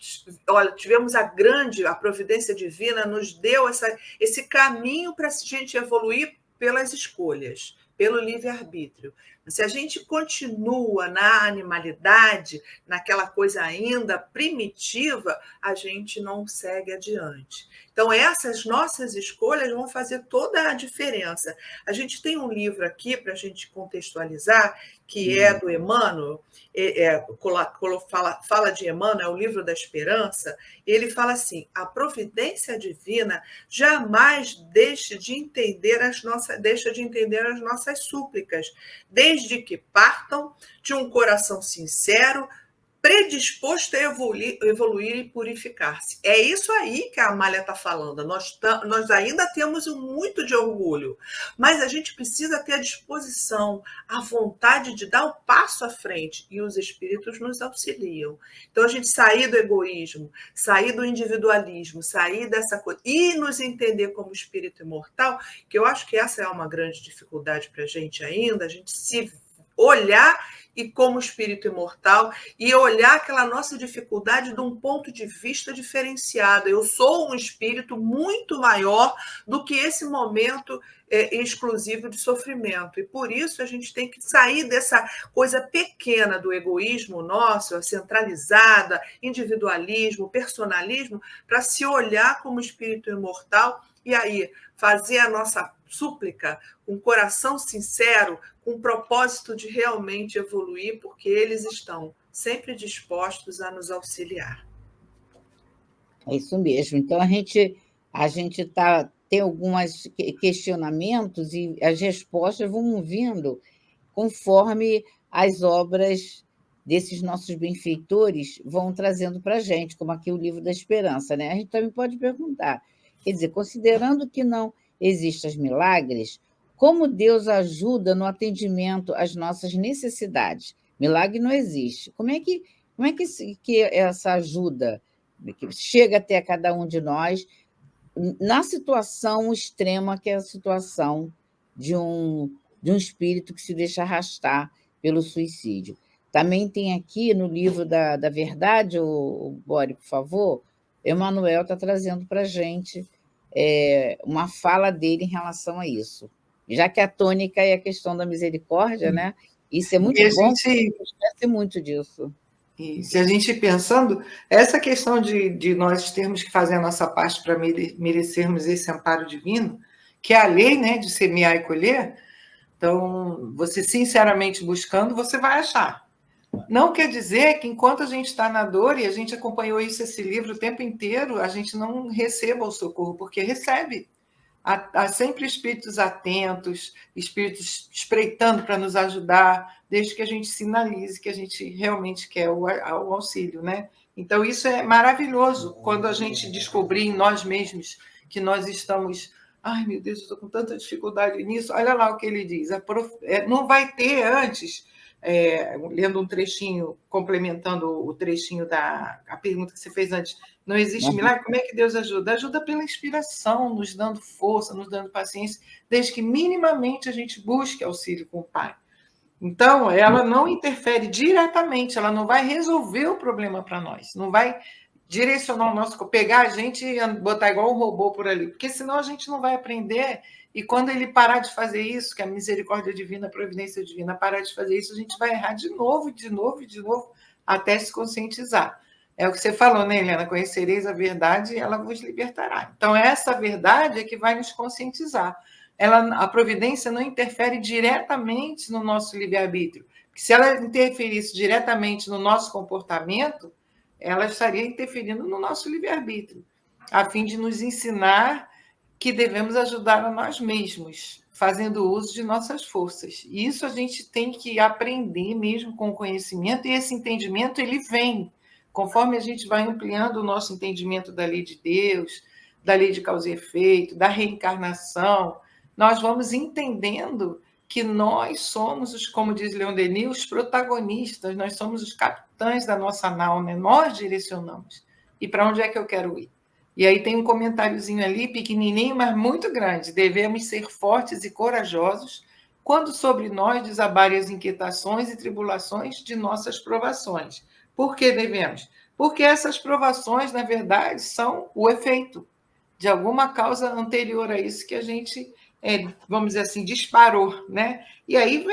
olha, tivemos a providência divina nos deu esse caminho para a gente evoluir pelas escolhas, pelo livre-arbítrio. Se a gente continua na animalidade, naquela coisa ainda primitiva, a gente não segue adiante. Então, essas nossas escolhas vão fazer toda a diferença. A gente tem um livro aqui, para a gente contextualizar, que é do Emmanuel, fala de Emmanuel, é o livro da esperança. Ele fala assim: a providência divina jamais deixa de entender as nossas súplicas, desde que partam de um coração sincero, predisposto a evoluir e purificar-se. É isso aí que a Amália está falando. Nós ainda temos muito de orgulho, mas a gente precisa ter a disposição, a vontade de dar o passo à frente, e os espíritos nos auxiliam. Então, a gente sair do egoísmo, sair do individualismo, sair dessa coisa, e nos entender como espírito imortal, que eu acho que essa é uma grande dificuldade para a gente ainda, a gente se olhar e como espírito imortal, e olhar aquela nossa dificuldade de um ponto de vista diferenciado. Eu sou um espírito muito maior do que esse momento exclusivo de sofrimento, e por isso a gente tem que sair dessa coisa pequena do egoísmo nosso, a centralizada, individualismo, personalismo, para se olhar como espírito imortal, e aí fazer a nossa súplica com coração sincero, com o propósito de realmente evoluir, porque eles estão sempre dispostos a nos auxiliar. É isso mesmo. Então, a gente tem alguns questionamentos e as respostas vão vindo conforme as obras desses nossos benfeitores vão trazendo para a gente, como aqui o Livro da Esperança. Né? A gente também pode perguntar, quer dizer, considerando que não existem milagres, como Deus ajuda no atendimento às nossas necessidades? Milagre não existe. Como é que essa ajuda chega até cada um de nós na situação extrema, que é a situação de um espírito que se deixa arrastar pelo suicídio? Também tem aqui no Livro da Verdade, o Bore, por favor, Emmanuel está trazendo para a gente uma fala dele em relação a isso. Já que a tônica é a questão da misericórdia, né? Isso é muito bom, a gente esquece muito disso. E se a gente pensando, essa questão de nós termos que fazer a nossa parte para merecermos esse amparo divino, que é a lei, né, de semear e colher, então, você sinceramente buscando, você vai achar. Não quer dizer que enquanto a gente está na dor, e a gente acompanhou isso, esse livro o tempo inteiro, a gente não receba o socorro, porque recebe. Há sempre espíritos atentos, espíritos espreitando para nos ajudar, desde que a gente sinalize que a gente realmente quer o auxílio, né? Então, isso é maravilhoso, quando a gente descobrir em nós mesmos que nós estamos... Ai, meu Deus, eu estou com tanta dificuldade nisso. Olha lá o que ele diz. Não vai ter antes... lendo um trechinho, complementando o trechinho a pergunta que você fez antes, não existe milagre? Como é que Deus ajuda? Ajuda pela inspiração, nos dando força, nos dando paciência, desde que minimamente a gente busque auxílio com o Pai. Então, ela não interfere diretamente, ela não vai resolver o problema para nós, não vai direcionar o nosso corpo, pegar a gente e botar igual um robô por ali, porque senão a gente não vai aprender. E quando ele parar de fazer isso, que a misericórdia divina, a providência divina parar de fazer isso, a gente vai errar de novo, até se conscientizar. É o que você falou, né, Helena? Conhecereis a verdade e ela vos libertará. Então, essa verdade é que vai nos conscientizar. A providência não interfere diretamente no nosso livre-arbítrio. Se ela interferisse diretamente no nosso comportamento, ela estaria interferindo no nosso livre-arbítrio, a fim de nos ensinar que devemos ajudar a nós mesmos, fazendo uso de nossas forças. E isso a gente tem que aprender mesmo com o conhecimento, e esse entendimento ele vem conforme a gente vai ampliando o nosso entendimento da lei de Deus, da lei de causa e efeito, da reencarnação. Nós vamos entendendo que nós somos, como diz Leon Denis, os protagonistas, nós somos os capitães da nossa nau, né? Nós direcionamos. E para onde é que eu quero ir? E aí tem um comentáriozinho ali, pequenininho, mas muito grande. Devemos ser fortes e corajosos quando sobre nós desabarem as inquietações e tribulações de nossas provações. Por que devemos? Porque essas provações, na verdade, são o efeito de alguma causa anterior a isso que a gente, vamos dizer assim, disparou, né? E aí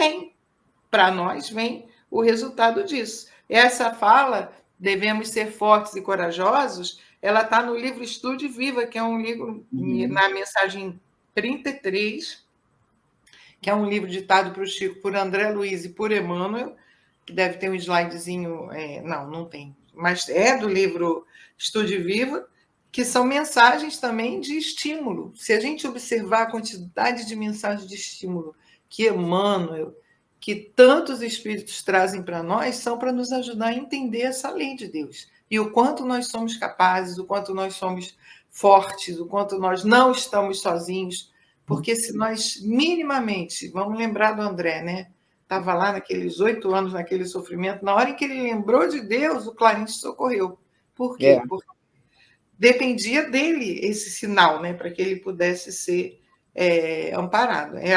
para nós, vem o resultado disso. Essa fala, devemos ser fortes e corajosos, ela está no livro Estude Viva, que é um livro, na mensagem 33, que é um livro ditado para o Chico por André Luiz e por Emmanuel, que deve ter um slidezinho, não tem, mas é do livro Estude Viva, que são mensagens também de estímulo. Se a gente observar a quantidade de mensagens de estímulo que Emmanuel, que tantos espíritos trazem para nós, são para nos ajudar a entender essa lei de Deus. E o quanto nós somos capazes, o quanto nós somos fortes, o quanto nós não estamos sozinhos. Porque se nós minimamente, vamos lembrar do André, né? Estava lá naqueles 8 anos, naquele sofrimento, na hora em que ele lembrou de Deus, o Clarence socorreu. Por quê? Porque dependia dele esse sinal, né? Para que ele pudesse ser amparado. É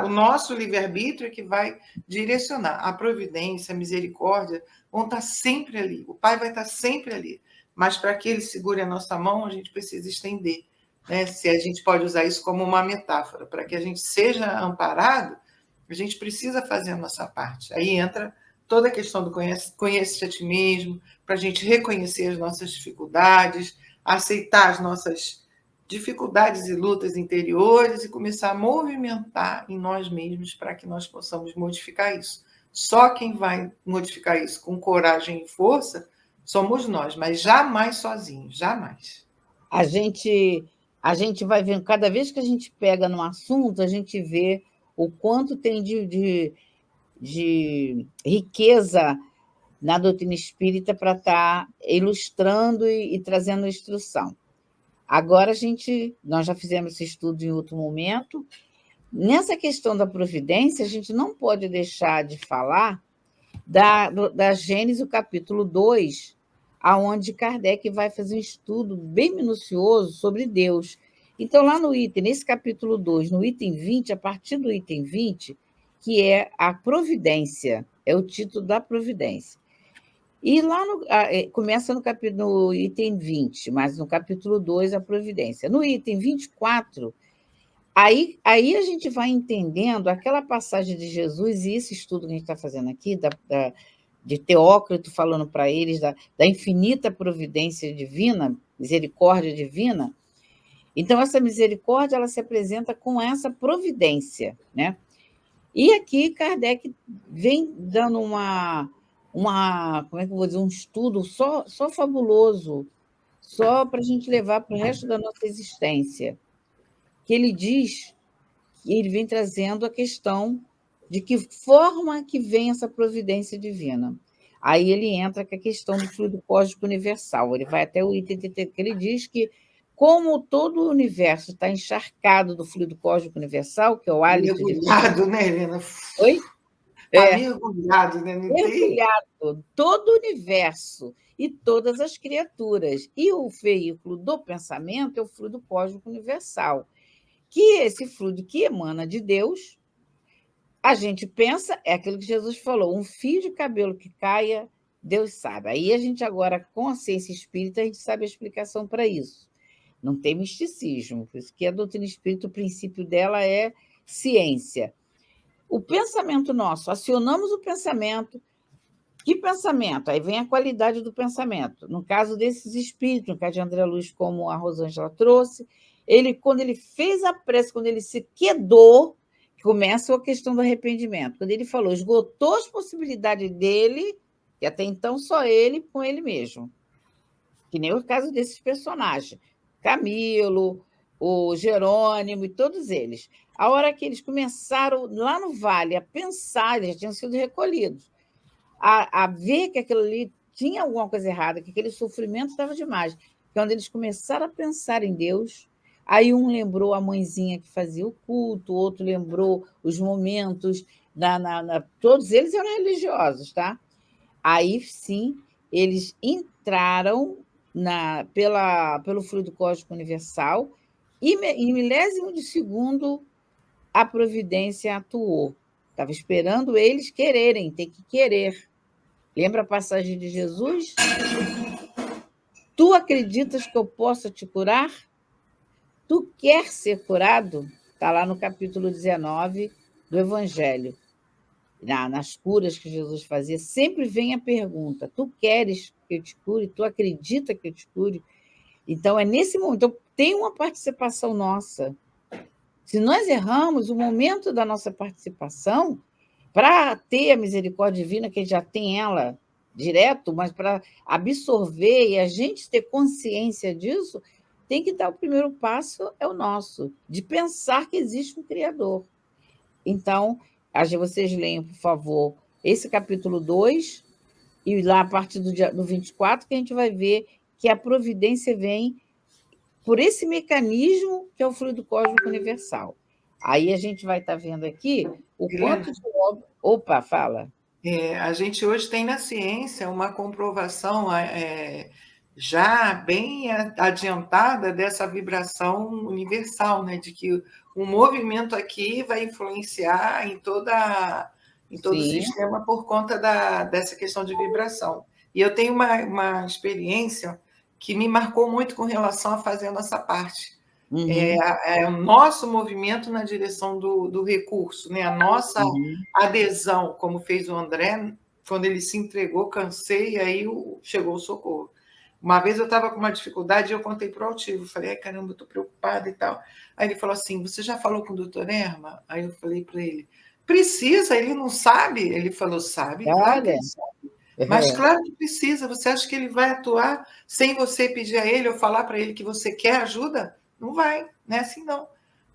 o nosso livre-arbítrio que vai direcionar. A providência, a misericórdia vão estar sempre ali. O Pai vai estar sempre ali. Mas para que ele segure a nossa mão, a gente precisa estender. Né? Se a gente pode usar isso como uma metáfora. Para que a gente seja amparado, a gente precisa fazer a nossa parte. Aí entra toda a questão do conhece-te a ti mesmo, para a gente reconhecer as nossas dificuldades, aceitar as nossas dificuldades e lutas interiores e começar a movimentar em nós mesmos para que nós possamos modificar isso. Só quem vai modificar isso com coragem e força somos nós, mas jamais sozinhos, jamais. A gente vai vendo, cada vez que a gente pega num assunto, a gente vê o quanto tem de riqueza na doutrina espírita para estar ilustrando e trazendo instrução. Agora, nós já fizemos esse estudo em outro momento. Nessa questão da providência, a gente não pode deixar de falar da Gênesis, o capítulo 2, aonde Kardec vai fazer um estudo bem minucioso sobre Deus. Então, lá nesse capítulo 2, no item 20, a partir do item 20, que é a providência, é o título da providência. E lá começa no item 20, mas no capítulo 2, a providência. No item 24, aí a gente vai entendendo aquela passagem de Jesus, e esse estudo que a gente está fazendo aqui, de Teócrito falando para eles da infinita providência divina, misericórdia divina. Então, essa misericórdia ela se apresenta com essa providência, né? E aqui Kardec vem dando como é que eu vou dizer, um estudo só fabuloso, só para a gente levar para o resto da nossa existência, que ele diz, que ele vem trazendo a questão de que forma que vem essa providência divina. Aí ele entra com a questão do fluido cósmico universal. Ele vai até o item 33, que ele diz que, como todo o universo está encharcado do fluido cósmico universal, que é o hálito de... Mergulhado, né, Helena? Oi? Está mergulhado, né? Não tem? Mergulhado todo o universo e todas as criaturas. E o veículo do pensamento é o fluido cósmico universal, que é esse fluido que emana de Deus. A gente pensa, é aquilo que Jesus falou, um fio de cabelo que caia, Deus sabe. Aí a gente agora, com a ciência espírita, a gente sabe a explicação para isso. Não tem misticismo, por isso que a doutrina espírita, o princípio dela é ciência. O pensamento nosso, acionamos o pensamento. Que pensamento? Aí vem a qualidade do pensamento. No caso desses espíritos, no caso de André Luiz, como a Rosângela trouxe, quando ele fez a prece, quando ele se quedou, começa a questão do arrependimento. Quando ele falou, esgotou as possibilidades dele, que até então só ele com ele mesmo. Que nem o caso desses personagens. Camilo, o Jerônimo e todos eles. A hora que eles começaram lá no vale a pensar, eles já tinham sido recolhidos, a ver que aquilo ali tinha alguma coisa errada, que aquele sofrimento estava demais. Quando eles começaram a pensar em Deus, aí um lembrou a mãezinha que fazia o culto, o outro lembrou os momentos, todos eles eram religiosos, tá? Aí, sim, eles entraram pelo fluido cósmico universal e, em milésimo de segundo, a providência atuou. Estava esperando eles quererem, tem que querer. Lembra a passagem de Jesus? Tu acreditas que eu possa te curar? Tu quer ser curado? Está lá no capítulo 19 do Evangelho. Nas curas que Jesus fazia, sempre vem a pergunta: tu queres que eu te cure? Tu acredita que eu te cure? Então, é nesse momento. Então, tem uma participação nossa. Se nós erramos, o momento da nossa participação, para ter a misericórdia divina, que já tem ela direto, mas para absorver e a gente ter consciência disso, tem que dar o primeiro passo, é o nosso, de pensar que existe um Criador. Então, vocês leiam, por favor, esse capítulo 2, e lá a partir do 24, que a gente vai ver que a providência vem por esse mecanismo que é o fluido cósmico universal. Aí a gente vai estar vendo aqui o quanto de obra... Opa, fala. A gente hoje tem na ciência uma comprovação já bem adiantada dessa vibração universal, né? De que o movimento aqui vai influenciar em todo o sistema por conta dessa questão de vibração. E eu tenho uma experiência que me marcou muito com relação a fazer a nossa parte. Uhum. É o nosso movimento na direção do recurso, né? A nossa adesão, como fez o André, quando ele se entregou, cansei, e aí chegou o socorro. Uma vez eu estava com uma dificuldade e eu contei para o Altivo, falei, ai, caramba, eu estou preocupada e tal. Aí ele falou assim, você já falou com o doutor Erma? Aí eu falei para ele, precisa, ele não sabe? Ele falou, sabe, claro que ele sabe. Mas claro que precisa, você acha que ele vai atuar sem você pedir a ele ou falar para ele que você quer ajuda? Não vai, não é assim não.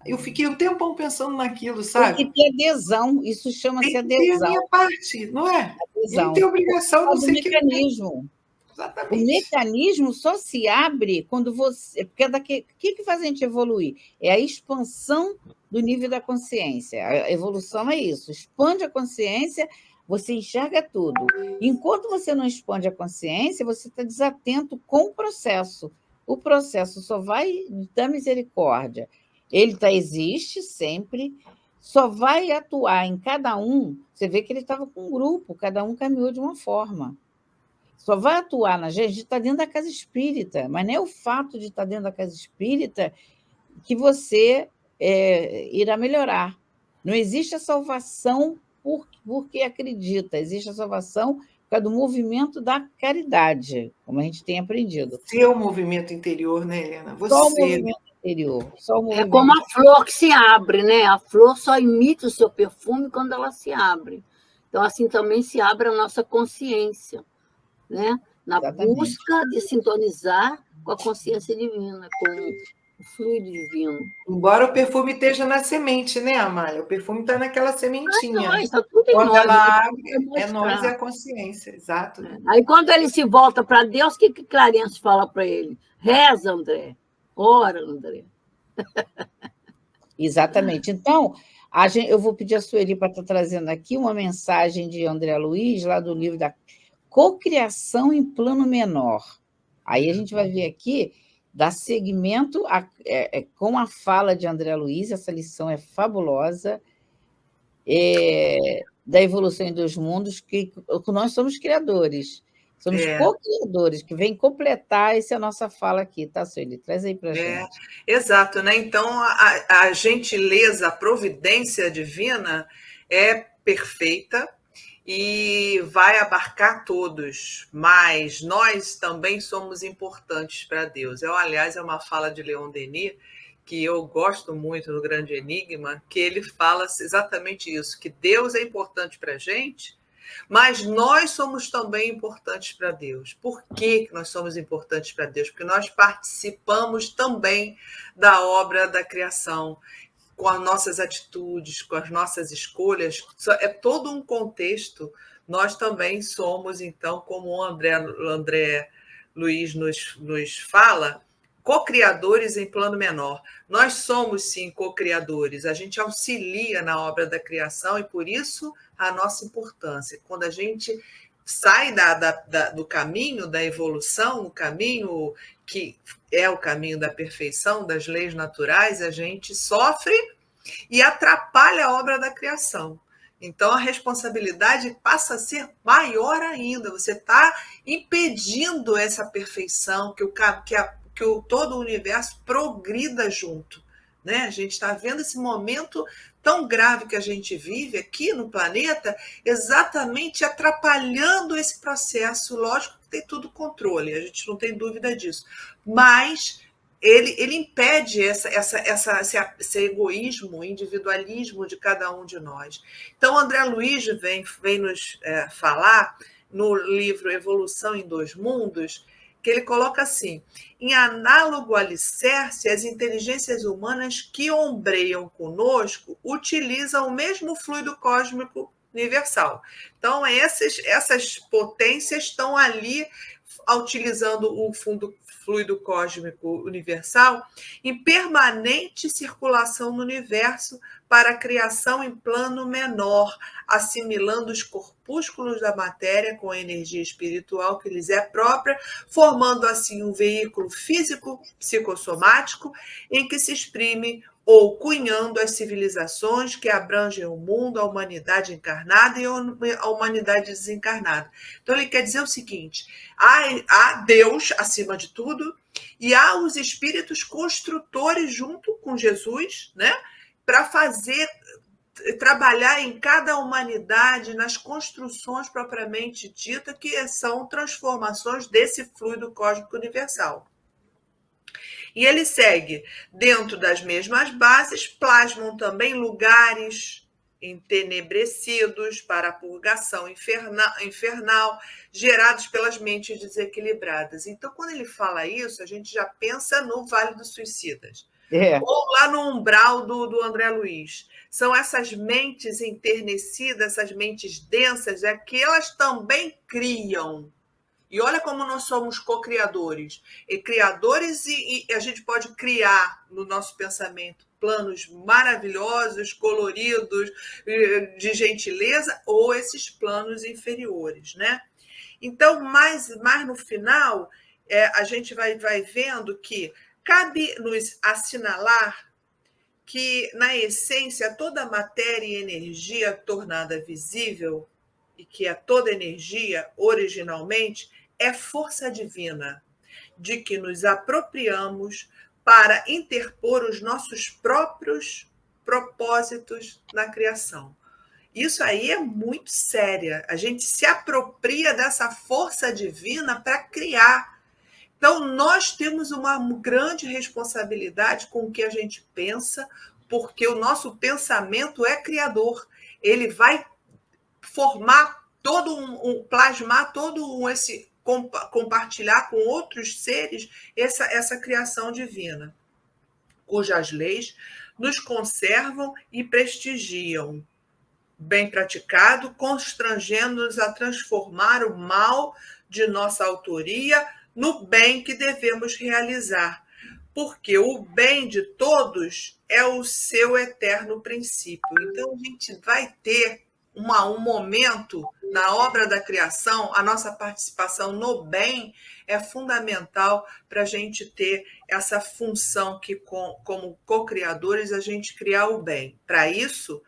Eu fiquei um tempão pensando naquilo, sabe? Tem que ter adesão, isso chama-se adesão. Tem a minha parte, não é? Adesão. Ele tem obrigação, não sei que mecanismo. Exatamente. O mecanismo só se abre quando você... Porque o que faz a gente evoluir? É a expansão do nível da consciência. A evolução é isso. Expande a consciência, você enxerga tudo. Enquanto você não expande a consciência, você está desatento com o processo. O processo só vai da misericórdia. Ele existe sempre, só vai atuar em cada um. Você vê que ele estava com um grupo, cada um caminhou de uma forma. Só vai atuar na gente, está dentro da casa espírita, mas não é o fato de estar dentro da casa espírita que você irá melhorar. Não existe a salvação porque acredita, existe a salvação por causa do movimento da caridade, como a gente tem aprendido. Seu movimento interior, né, Helena? Só o movimento interior. Só o movimento. É como a flor que se abre, né? A flor só imita o seu perfume quando ela se abre. Então, assim também se abre a nossa consciência, né? Na Exatamente. busca de sintonizar com a consciência divina, com o fluido divino. Embora o perfume esteja na semente, né, Amália? O perfume está naquela sementinha. Está tudo em Quando nós. ela abre, É é nós e a consciência, exato. Aí, quando ele se volta para Deus, o que Clarence fala para ele? Reza, André. Ora, André. Exatamente. Então, eu vou pedir a Sueli para estar trazendo aqui uma mensagem de André Luiz, lá do livro da Cocriação em Plano Menor. Aí a gente vai ver aqui, dar seguimento com a fala de André Luiz, essa lição é fabulosa, da evolução em dois mundos, que nós somos criadores. Somos co-criadores, que vem completar essa nossa fala aqui, tá, Sueli? Traz aí para a gente. Exato, né? Então, a gentileza, a providência divina é perfeita e vai abarcar todos, mas nós também somos importantes para Deus. Aliás, é uma fala de Leon Denis, que eu gosto muito no Grande Enigma, que ele fala exatamente isso, que Deus é importante para a gente, mas nós somos também importantes para Deus. Por que nós somos importantes para Deus? Porque nós participamos também da obra da criação, com as nossas atitudes, com as nossas escolhas. É todo um contexto. Nós também somos, então, como o André Luiz nos fala, co-criadores em plano menor. Nós somos, sim, co-criadores. A gente auxilia na obra da criação e, por isso, a nossa importância. Quando a gente sai do caminho da evolução, o caminho que é o caminho da perfeição, das leis naturais, a gente sofre e atrapalha a obra da criação. Então, a responsabilidade passa a ser maior ainda. Você está impedindo essa perfeição, que todo o universo progrida junto. Né? A gente está vendo esse momento tão grave que a gente vive aqui no planeta, exatamente atrapalhando esse processo. Lógico que tem tudo controle, a gente não tem dúvida disso. Mas ele impede esse egoísmo, individualismo de cada um de nós. Então, André Luiz vem nos falar no livro Evolução em Dois Mundos, que ele coloca assim: em análogo alicerce, as inteligências humanas que ombreiam conosco utilizam o mesmo fluido cósmico universal. Então, essas potências estão ali utilizando o fluido cósmico universal em permanente circulação no universo para a criação em plano menor, assimilando os corpúsculos da matéria com a energia espiritual que lhes é própria, formando assim um veículo físico psicossomático em que se exprime ou cunhando as civilizações que abrangem o mundo, a humanidade encarnada e a humanidade desencarnada. Então, ele quer dizer o seguinte: há Deus acima de tudo e há os espíritos construtores junto com Jesus, né, para trabalhar em cada humanidade, nas construções propriamente dita, que são transformações desse fluido cósmico universal. E ele segue, dentro das mesmas bases, plasmam também lugares entenebrecidos para a purgação infernal, gerados pelas mentes desequilibradas. Então, quando ele fala isso, a gente já pensa no Vale dos Suicidas. Ou lá no umbral do André Luiz. São essas mentes enternecidas, essas mentes densas, que elas também criam. E olha como nós somos co-criadores. E criadores, e a gente pode criar no nosso pensamento planos maravilhosos, coloridos, de gentileza, ou esses planos inferiores, né? Então, mais no final, a gente vai vendo que cabe nos assinalar que, na essência, toda matéria e energia tornada visível, e que é toda energia, originalmente, é força divina, de que nos apropriamos para interpor os nossos próprios propósitos na criação. Isso aí é muito sério. A gente se apropria dessa força divina para criar. Então, nós temos uma grande responsabilidade com o que a gente pensa, porque o nosso pensamento é criador. Ele vai formar plasmar esse compartilhar com outros seres essa criação divina, cujas leis nos conservam e prestigiam. Bem praticado, constrangendo-nos a transformar o mal de nossa autoria no bem que devemos realizar, porque o bem de todos é o seu eterno princípio. Então, a gente vai ter um momento na obra da criação, a nossa participação no bem é fundamental para a gente ter essa função que, como co-criadores, a gente criar o bem. Para isso,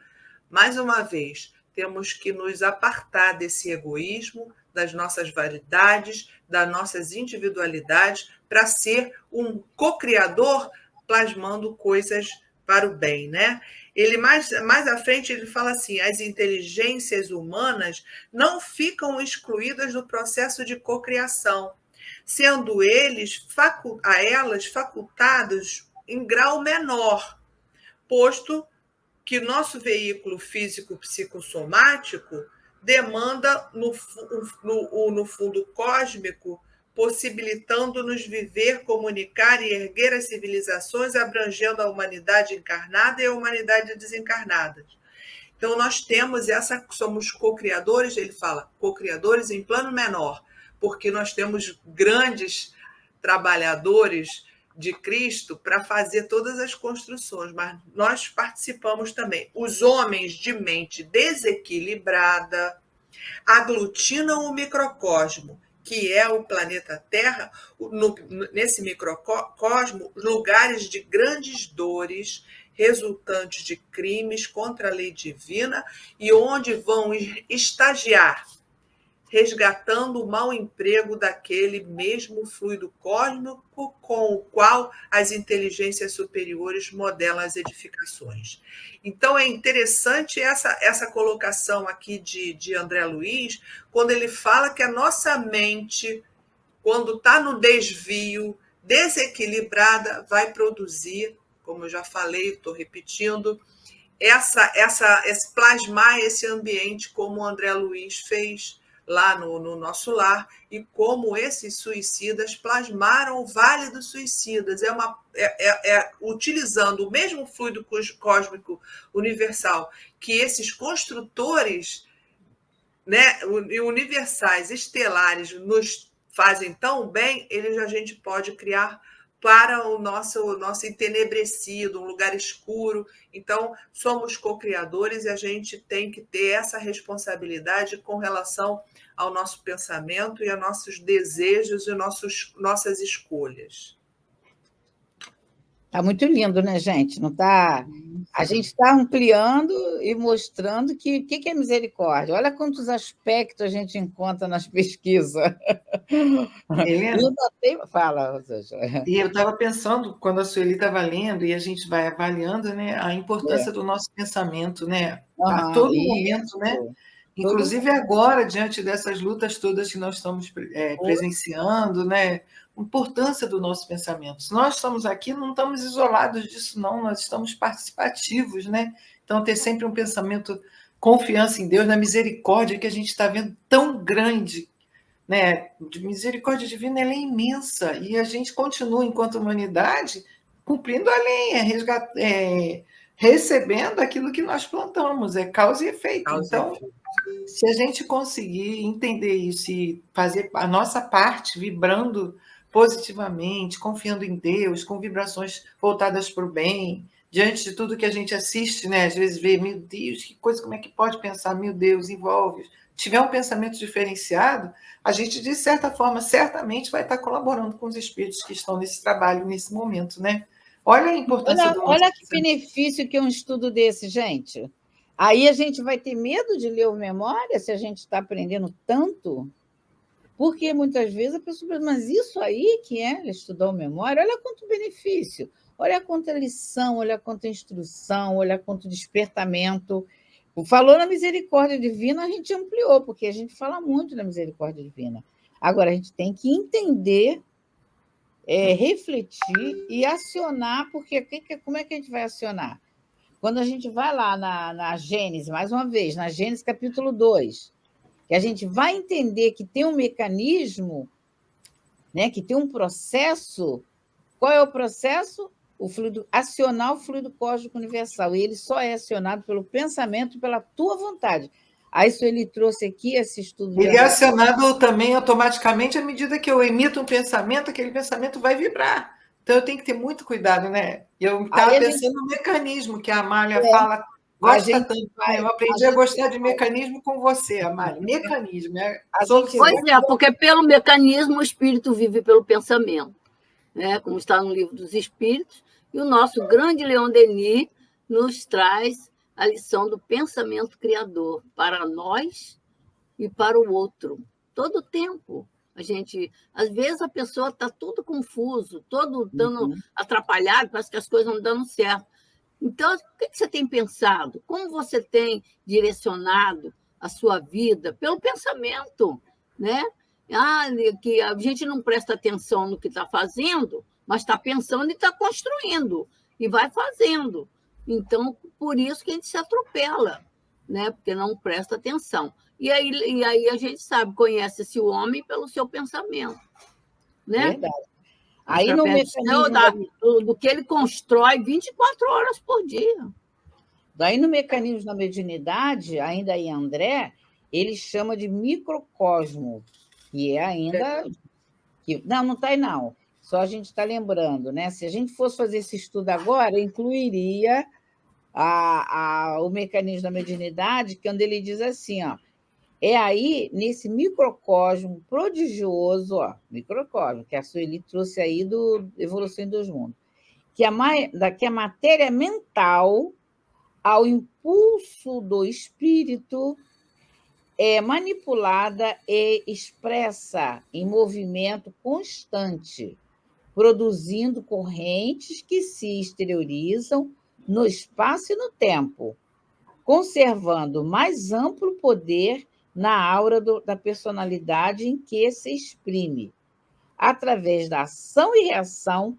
mais uma vez, temos que nos apartar desse egoísmo, das nossas vaidades, das nossas individualidades, para ser um co-criador plasmando coisas para o bem, né? Ele mais à frente ele fala assim: as inteligências humanas não ficam excluídas do processo de cocriação, sendo a elas facultados em grau menor, posto que nosso veículo físico psicossomático demanda no fundo cósmico, possibilitando-nos viver, comunicar e erguer as civilizações, abrangendo a humanidade encarnada e a humanidade desencarnada. Então, nós temos somos co-criadores, ele fala, co-criadores em plano menor, porque nós temos grandes trabalhadores de Cristo para fazer todas as construções, mas nós participamos também. Os homens de mente desequilibrada aglutinam o microcosmo, que é o planeta Terra, nesse microcosmo, lugares de grandes dores resultantes de crimes contra a lei divina e onde vão estagiar, resgatando o mau emprego daquele mesmo fluido cósmico com o qual as inteligências superiores modelam as edificações. Então, é interessante essa colocação aqui de André Luiz, quando ele fala que a nossa mente, quando está no desvio, desequilibrada, vai produzir, como eu já falei, estou repetindo, esse plasmar esse ambiente como o André Luiz fez lá no nosso lar, e como esses suicidas plasmaram o Vale dos Suicidas. Utilizando o mesmo fluido cósmico universal que esses construtores, né, universais, estelares, nos fazem tão bem, a gente pode criar para o nosso entenebrecido, um lugar escuro. Então, somos co-criadores e a gente tem que ter essa responsabilidade com relação ao nosso pensamento e a nossos desejos e nossas escolhas. Está muito lindo, né, gente? Não tá? A gente está ampliando e mostrando que o que é misericórdia. Olha quantos aspectos a gente encontra nas pesquisas. Helena, Fala, Rosa. e eu estava pensando, quando a Sueli estava lendo, e a gente vai avaliando, né, a importância do nosso pensamento, né, a todo momento, né? Inclusive agora, diante dessas lutas todas que nós estamos presenciando, né? A importância do nosso pensamento. Se nós estamos aqui, não estamos isolados disso, não, nós estamos participativos, né? Então, ter sempre um pensamento, confiança em Deus, na misericórdia que a gente está vendo tão grande, né? De misericórdia divina, ela é imensa, e a gente continua, enquanto humanidade, cumprindo a lei, recebendo aquilo que nós plantamos, é causa e efeito. Então, se a gente conseguir entender isso e fazer a nossa parte vibrando positivamente, confiando em Deus, com vibrações voltadas para o bem, diante de tudo que a gente assiste, né? Às vezes vê, meu Deus, que coisa, como é que pode pensar? Meu Deus, envolve. Se tiver um pensamento diferenciado, a gente, de certa forma, certamente vai estar colaborando com os espíritos que estão nesse trabalho, nesse momento, né? Olha a importância do nosso Olha que benefício que é um estudo desse, gente. Aí a gente vai ter medo de ler o Memória se a gente está aprendendo tanto? Porque muitas vezes a pessoa pensa, mas isso aí que é estudar o Memória, olha quanto benefício, olha quanta lição, olha quanta instrução, olha quanto despertamento. Falou na misericórdia divina, a gente ampliou, porque a gente fala muito na misericórdia divina. Agora, a gente tem que entender, refletir e acionar, porque como é que a gente vai acionar? Quando a gente vai lá na Gênesis, mais uma vez, na Gênesis capítulo 2, que a gente vai entender que tem um mecanismo, né, que tem um processo. Qual é o processo? Acionar o fluido cósmico universal. E ele só é acionado pelo pensamento e pela tua vontade. Aí, isso ele trouxe aqui esse estudo. Ele é acionado também automaticamente à medida que eu emito um pensamento, aquele pensamento vai vibrar. Então, eu tenho que ter muito cuidado, né? Eu estava pensando no mecanismo que a Amália fala, gosta tanto. Eu aprendi a gostar de mecanismo com você, Amália. Mecanismo, né? Pois é, porque pelo mecanismo o espírito vive pelo pensamento, né? Como está no Livro dos Espíritos, e o nosso grande Leon Denis nos traz a lição do pensamento criador para nós e para o outro. Todo o tempo. Às vezes a pessoa está tudo confuso, todo dando atrapalhado, parece que as coisas não dando certo. Então, o que você tem pensado? Como você tem direcionado a sua vida? Pelo pensamento, né? Que a gente não presta atenção no que está fazendo, mas está pensando e está construindo, e vai fazendo. Então, por isso que a gente se atropela, né? Porque não presta atenção. E aí a gente sabe, conhece-se o homem pelo seu pensamento, né? Verdade. Aí no mecanismo do que ele constrói 24 horas por dia. Daí no mecanismo da mediunidade, ainda em André, ele chama de microcosmo, que é ainda... Não está aí não. Só a gente está lembrando, né? Se a gente fosse fazer esse estudo agora, incluiria o mecanismo da mediunidade, que onde ele diz assim, ó, é aí, nesse microcosmo prodigioso, ó, microcosmo, que a Sueli trouxe aí do Evolução em Dois Mundos, que a matéria mental, ao impulso do espírito, é manipulada e expressa em movimento constante, produzindo correntes que se exteriorizam no espaço e no tempo, conservando mais amplo poder na aura da personalidade em que se exprime, através da ação e reação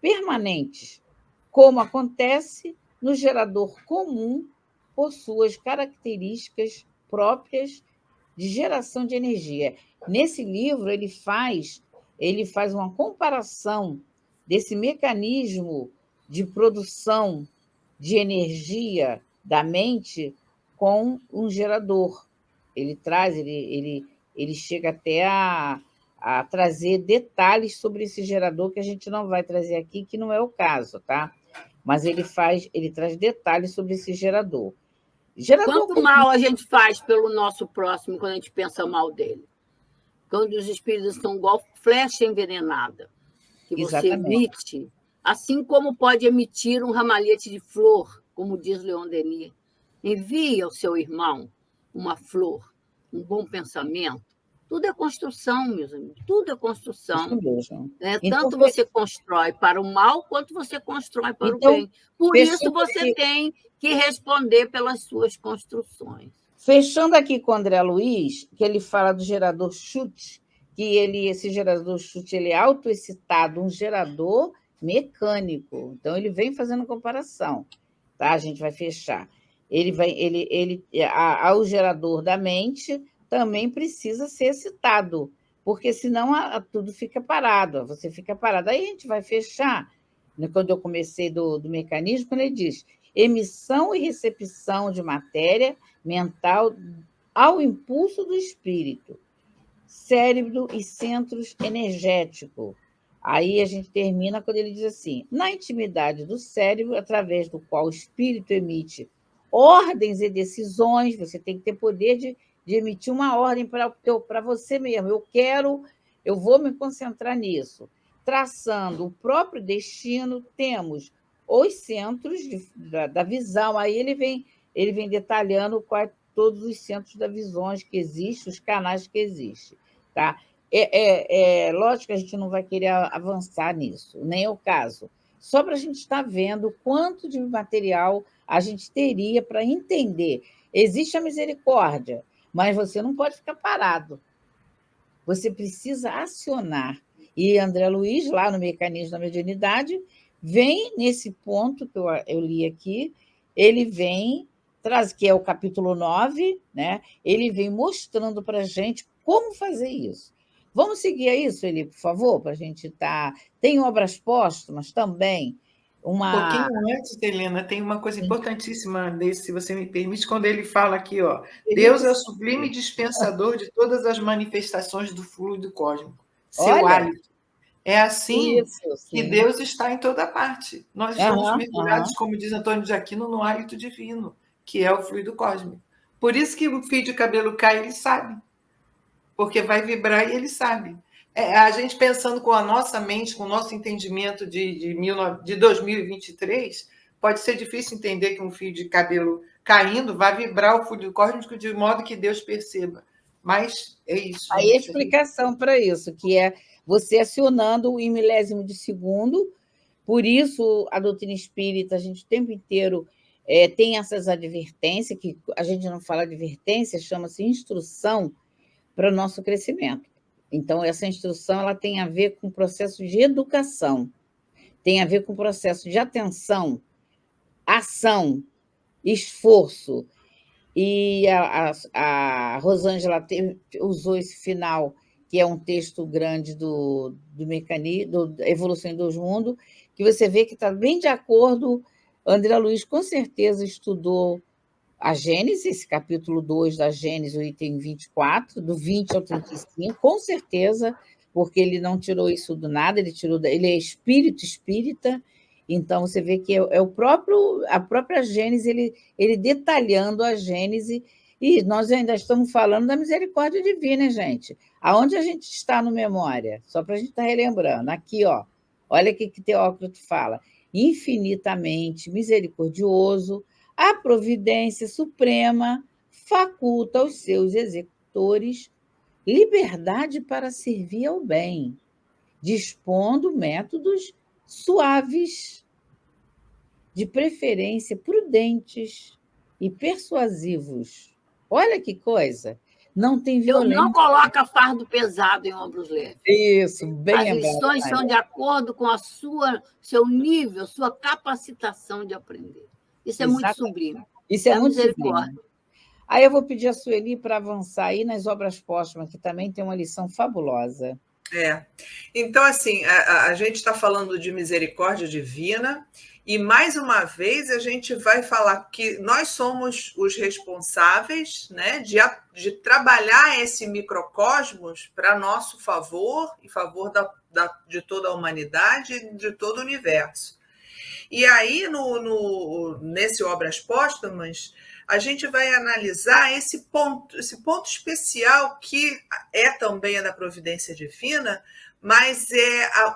permanentes, como acontece no gerador comum por suas características próprias de geração de energia. Nesse livro, ele faz uma comparação desse mecanismo de produção de energia da mente com um gerador. Ele chega até a trazer detalhes sobre esse gerador que a gente não vai trazer aqui, que não é o caso, tá? Mas ele traz detalhes sobre esse gerador. Quanto mal a gente faz pelo nosso próximo quando a gente pensa mal dele? Quando os espíritos estão igual flecha envenenada, que você emite, assim como pode emitir um ramalhete de flor, como diz Leon Denis. Envie ao seu irmão uma flor, um bom pensamento. Tudo é construção, meus amigos, tudo é construção. Né? Então, tanto você constrói para o mal, quanto você constrói para o bem. Por isso, você tem que responder pelas suas construções. Fechando aqui com o André Luiz, que ele fala do gerador chute, que esse gerador chute ele é autoexcitado, um gerador mecânico. Então, ele vem fazendo comparação. Tá? A gente vai fechar. O gerador da mente também precisa ser excitado, porque senão tudo fica parado, você fica parado. Aí a gente vai fechar, né, quando eu comecei do mecanismo, quando ele diz emissão e recepção de matéria mental ao impulso do espírito, cérebro e centros energéticos. Aí a gente termina quando ele diz assim, na intimidade do cérebro, através do qual o espírito emite ordens e decisões, você tem que ter poder de emitir uma ordem para você mesmo. Eu vou me concentrar nisso. Traçando o próprio destino, temos os centros da visão. Aí ele vem detalhando todos os centros da visão que existem, os canais que existem. Tá? Lógico que a gente não vai querer avançar nisso, nem é o caso. Só para a gente estar vendo quanto de material a gente teria para entender. Existe a misericórdia, mas você não pode ficar parado. Você precisa acionar. E André Luiz, lá no Mecanismo da Mediunidade, vem nesse ponto que eu li aqui, ele vem, que é o capítulo 9, né? Ele vem mostrando para a gente como fazer isso. Vamos seguir a isso, Eli, por favor, para a gente estar. Tem obras póstumas também. Um pouquinho antes, Helena, tem uma coisa importantíssima desse, se você me permite, quando ele fala aqui, ó, Deus é o sublime dispensador de todas as manifestações do fluido cósmico. Seu hálito. É assim que Deus está em toda parte. Nós estamos mergulhados, como diz Antônio de Aquino, no hálito divino, que é o fluido cósmico. Por isso que o fio de cabelo cai, ele sabe. Porque vai vibrar e ele sabe. A gente pensando com a nossa mente, com o nosso entendimento de 2023, pode ser difícil entender que um fio de cabelo caindo vai vibrar o fluido cósmico de modo que Deus perceba. Mas é isso. Aí a explicação para isso, que é você acionando em milésimo de segundo. Por isso, a doutrina espírita, a gente o tempo inteiro tem essas advertências, que a gente não fala advertência, chama-se instrução para o nosso crescimento. Então, essa instrução ela tem a ver com o processo de educação, tem a ver com o processo de atenção, ação, esforço. E a Rosângela usou esse final, que é um texto grande do mecanismo, da Evolução dos Mundos, que você vê que está bem de acordo. André Luiz, com certeza, estudou a Gênesis, esse capítulo 2 da Gênesis, o item 24, do 20 ao 35, com certeza, porque ele não tirou isso do nada, ele é espírito espírita, então você vê que é a própria Gênesis, ele detalhando a Gênesis, e nós ainda estamos falando da misericórdia divina, gente. Aonde a gente está no Memória? Só para a gente estar relembrando. Aqui, ó, olha o que Teócrito fala. Infinitamente misericordioso, a providência suprema faculta aos seus executores liberdade para servir ao bem, dispondo métodos suaves, de preferência prudentes e persuasivos. Olha que coisa! Não tem violência. Não coloca fardo pesado em ombros leves. Isso, bem lembrado. As lições são de acordo com seu nível, sua capacitação de aprender. Isso é muito sublime. Isso é muito sublime. Aí eu vou pedir a Sueli para avançar aí nas obras póstumas, que também tem uma lição fabulosa. Então, assim, a gente está falando de misericórdia divina, e mais uma vez a gente vai falar que nós somos os responsáveis, né, de trabalhar esse microcosmos para nosso favor, em favor de toda a humanidade, de todo o universo. E aí, nesse Obras Póstumas, a gente vai analisar esse ponto especial que é também da providência divina, mas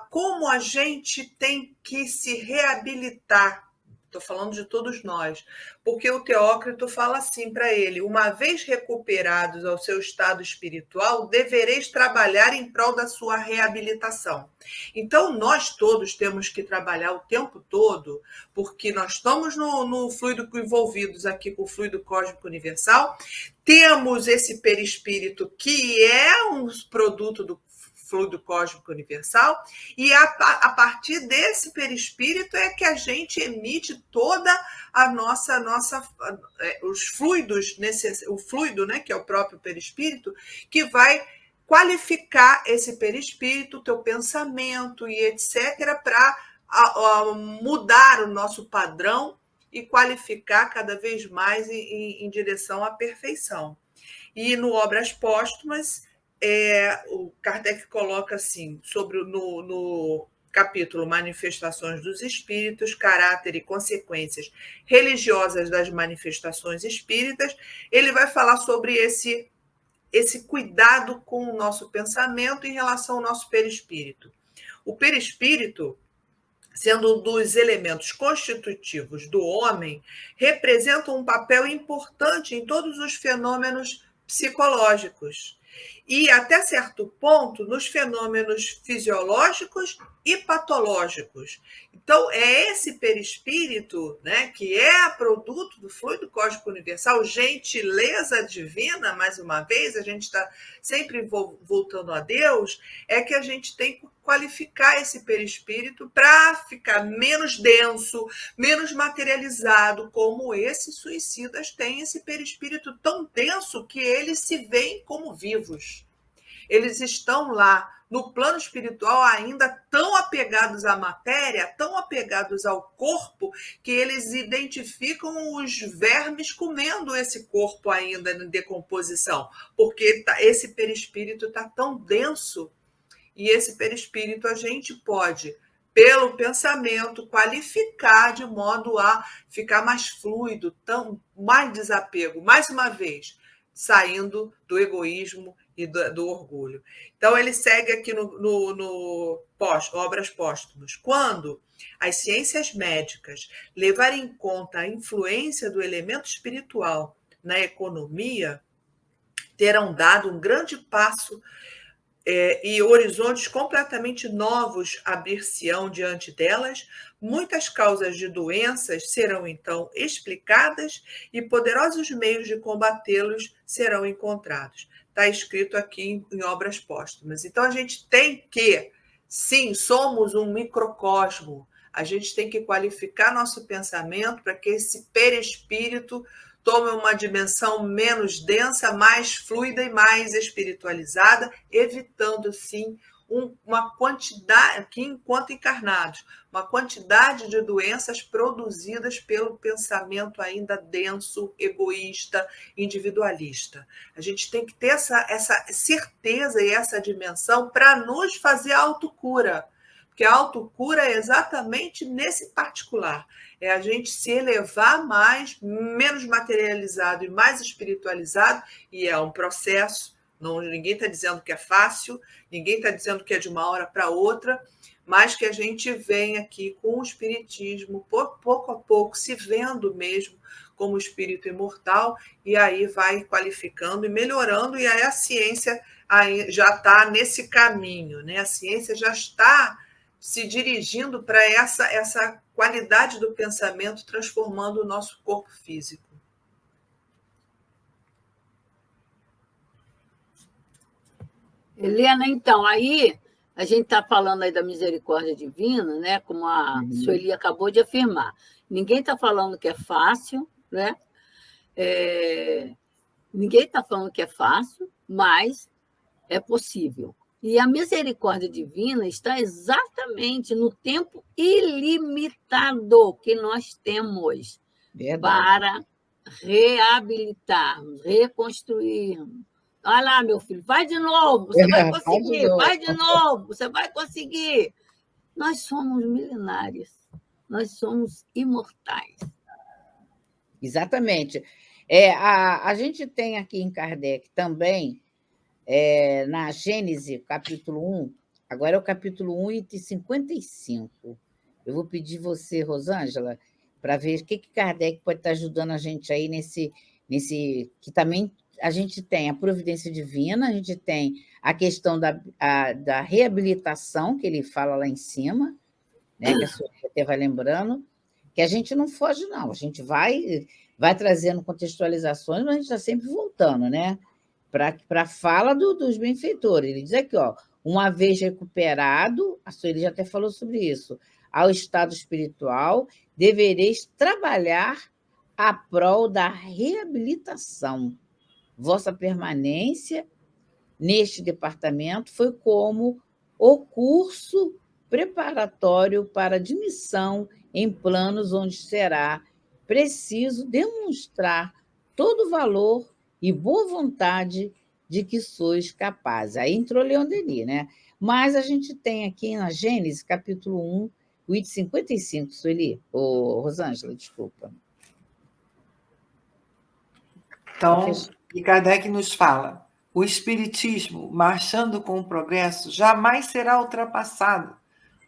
como a gente tem que se reabilitar. Estou falando de todos nós, porque o Teócrito fala assim para ele: uma vez recuperados ao seu estado espiritual, devereis trabalhar em prol da sua reabilitação. Então, nós todos temos que trabalhar o tempo todo, porque nós estamos no fluido envolvidos aqui com o fluido cósmico universal, temos esse perispírito que é um produto do fluido cósmico universal, e a partir desse perispírito é que a gente emite toda a os fluidos, o fluido, né, que é o próprio perispírito, que vai qualificar esse perispírito, o teu pensamento e etc., para mudar o nosso padrão e qualificar cada vez mais em direção à perfeição. E no Obras Póstumas, o Kardec coloca assim, no capítulo Manifestações dos Espíritos, caráter e consequências religiosas das manifestações espíritas, ele vai falar sobre esse cuidado com o nosso pensamento em relação ao nosso perispírito. O perispírito, sendo um dos elementos constitutivos do homem, representa um papel importante em todos os fenômenos psicológicos. e, até certo ponto, nos fenômenos fisiológicos e patológicos. Então, é esse perispírito, né, que é produto do fluido cósmico universal, gentileza divina, mais uma vez, a gente está sempre voltando a Deus, é que a gente tem que qualificar esse perispírito para ficar menos denso, menos materializado, como esses suicidas têm esse perispírito tão denso que eles se veem como vivos. Eles estão lá no plano espiritual ainda tão apegados à matéria, tão apegados ao corpo, que eles identificam os vermes comendo esse corpo ainda em decomposição, porque esse perispírito está tão denso, e esse perispírito a gente pode, pelo pensamento, qualificar de modo a ficar mais fluido, mais desapego, mais uma vez, saindo do egoísmo e do orgulho. Então, ele segue aqui no Obras Póstumas. Quando as ciências médicas levarem em conta a influência do elemento espiritual na economia, terão dado um grande passo e horizontes completamente novos abrir-se-ão diante delas, muitas causas de doenças serão então explicadas e poderosos meios de combatê-los serão encontrados. Está escrito aqui em Obras Póstumas. Então, a gente tem que, sim, somos um microcosmo, a gente tem que qualificar nosso pensamento para que esse perispírito tome uma dimensão menos densa, mais fluida e mais espiritualizada, evitando, sim, uma quantidade, aqui enquanto encarnados, uma quantidade de doenças produzidas pelo pensamento ainda denso, egoísta, individualista. A gente tem que ter essa certeza e essa dimensão para nos fazer a autocura, porque a autocura é exatamente nesse particular. É a gente se elevar mais, menos materializado e mais espiritualizado, e é um processo. Ninguém está dizendo que é fácil, ninguém está dizendo que é de uma hora para outra, mas que a gente vem aqui com o espiritismo, pouco a pouco, se vendo mesmo como espírito imortal, e aí vai qualificando e melhorando, e aí a ciência já está nesse caminho, né? A ciência já está se dirigindo para essa qualidade do pensamento, transformando o nosso corpo físico. Helena, então, aí a gente está falando aí da misericórdia divina, né? Como a Sueli acabou de afirmar. Ninguém está falando que é fácil, né? Ninguém está falando que é fácil, mas é possível. E a misericórdia divina está exatamente no tempo ilimitado que nós temos para reabilitarmos, reconstruirmos. Olha lá, meu filho, vai de novo, você vai conseguir, vai de novo, você vai conseguir. Nós somos milenários, nós somos imortais. Exatamente. A gente tem aqui em Kardec também, na Gênese, capítulo 1, agora é o capítulo 1, item 55. Eu vou pedir você, Rosângela, para ver o que Kardec pode estar ajudando a gente aí nesse que também a gente tem a providência divina, a gente tem a questão da reabilitação, que ele fala lá em cima, né, que a senhora até vai lembrando, que a gente não foge, não, a gente vai trazendo contextualizações, mas a gente está sempre voltando, né, para a fala dos benfeitores. Ele diz aqui, ó, uma vez recuperado, a Sueli já até falou sobre isso, ao estado espiritual, devereis trabalhar a prol da reabilitação. Vossa permanência neste departamento foi como o curso preparatório para admissão em planos onde será preciso demonstrar todo o valor e boa vontade de que sois capazes. Aí entrou Leon Denis, né? Mas a gente tem aqui na Gênesis, capítulo 1, o item 55, Sueli, Rosângela, desculpa. Então, e Kardec nos fala, o espiritismo, marchando com o progresso, jamais será ultrapassado,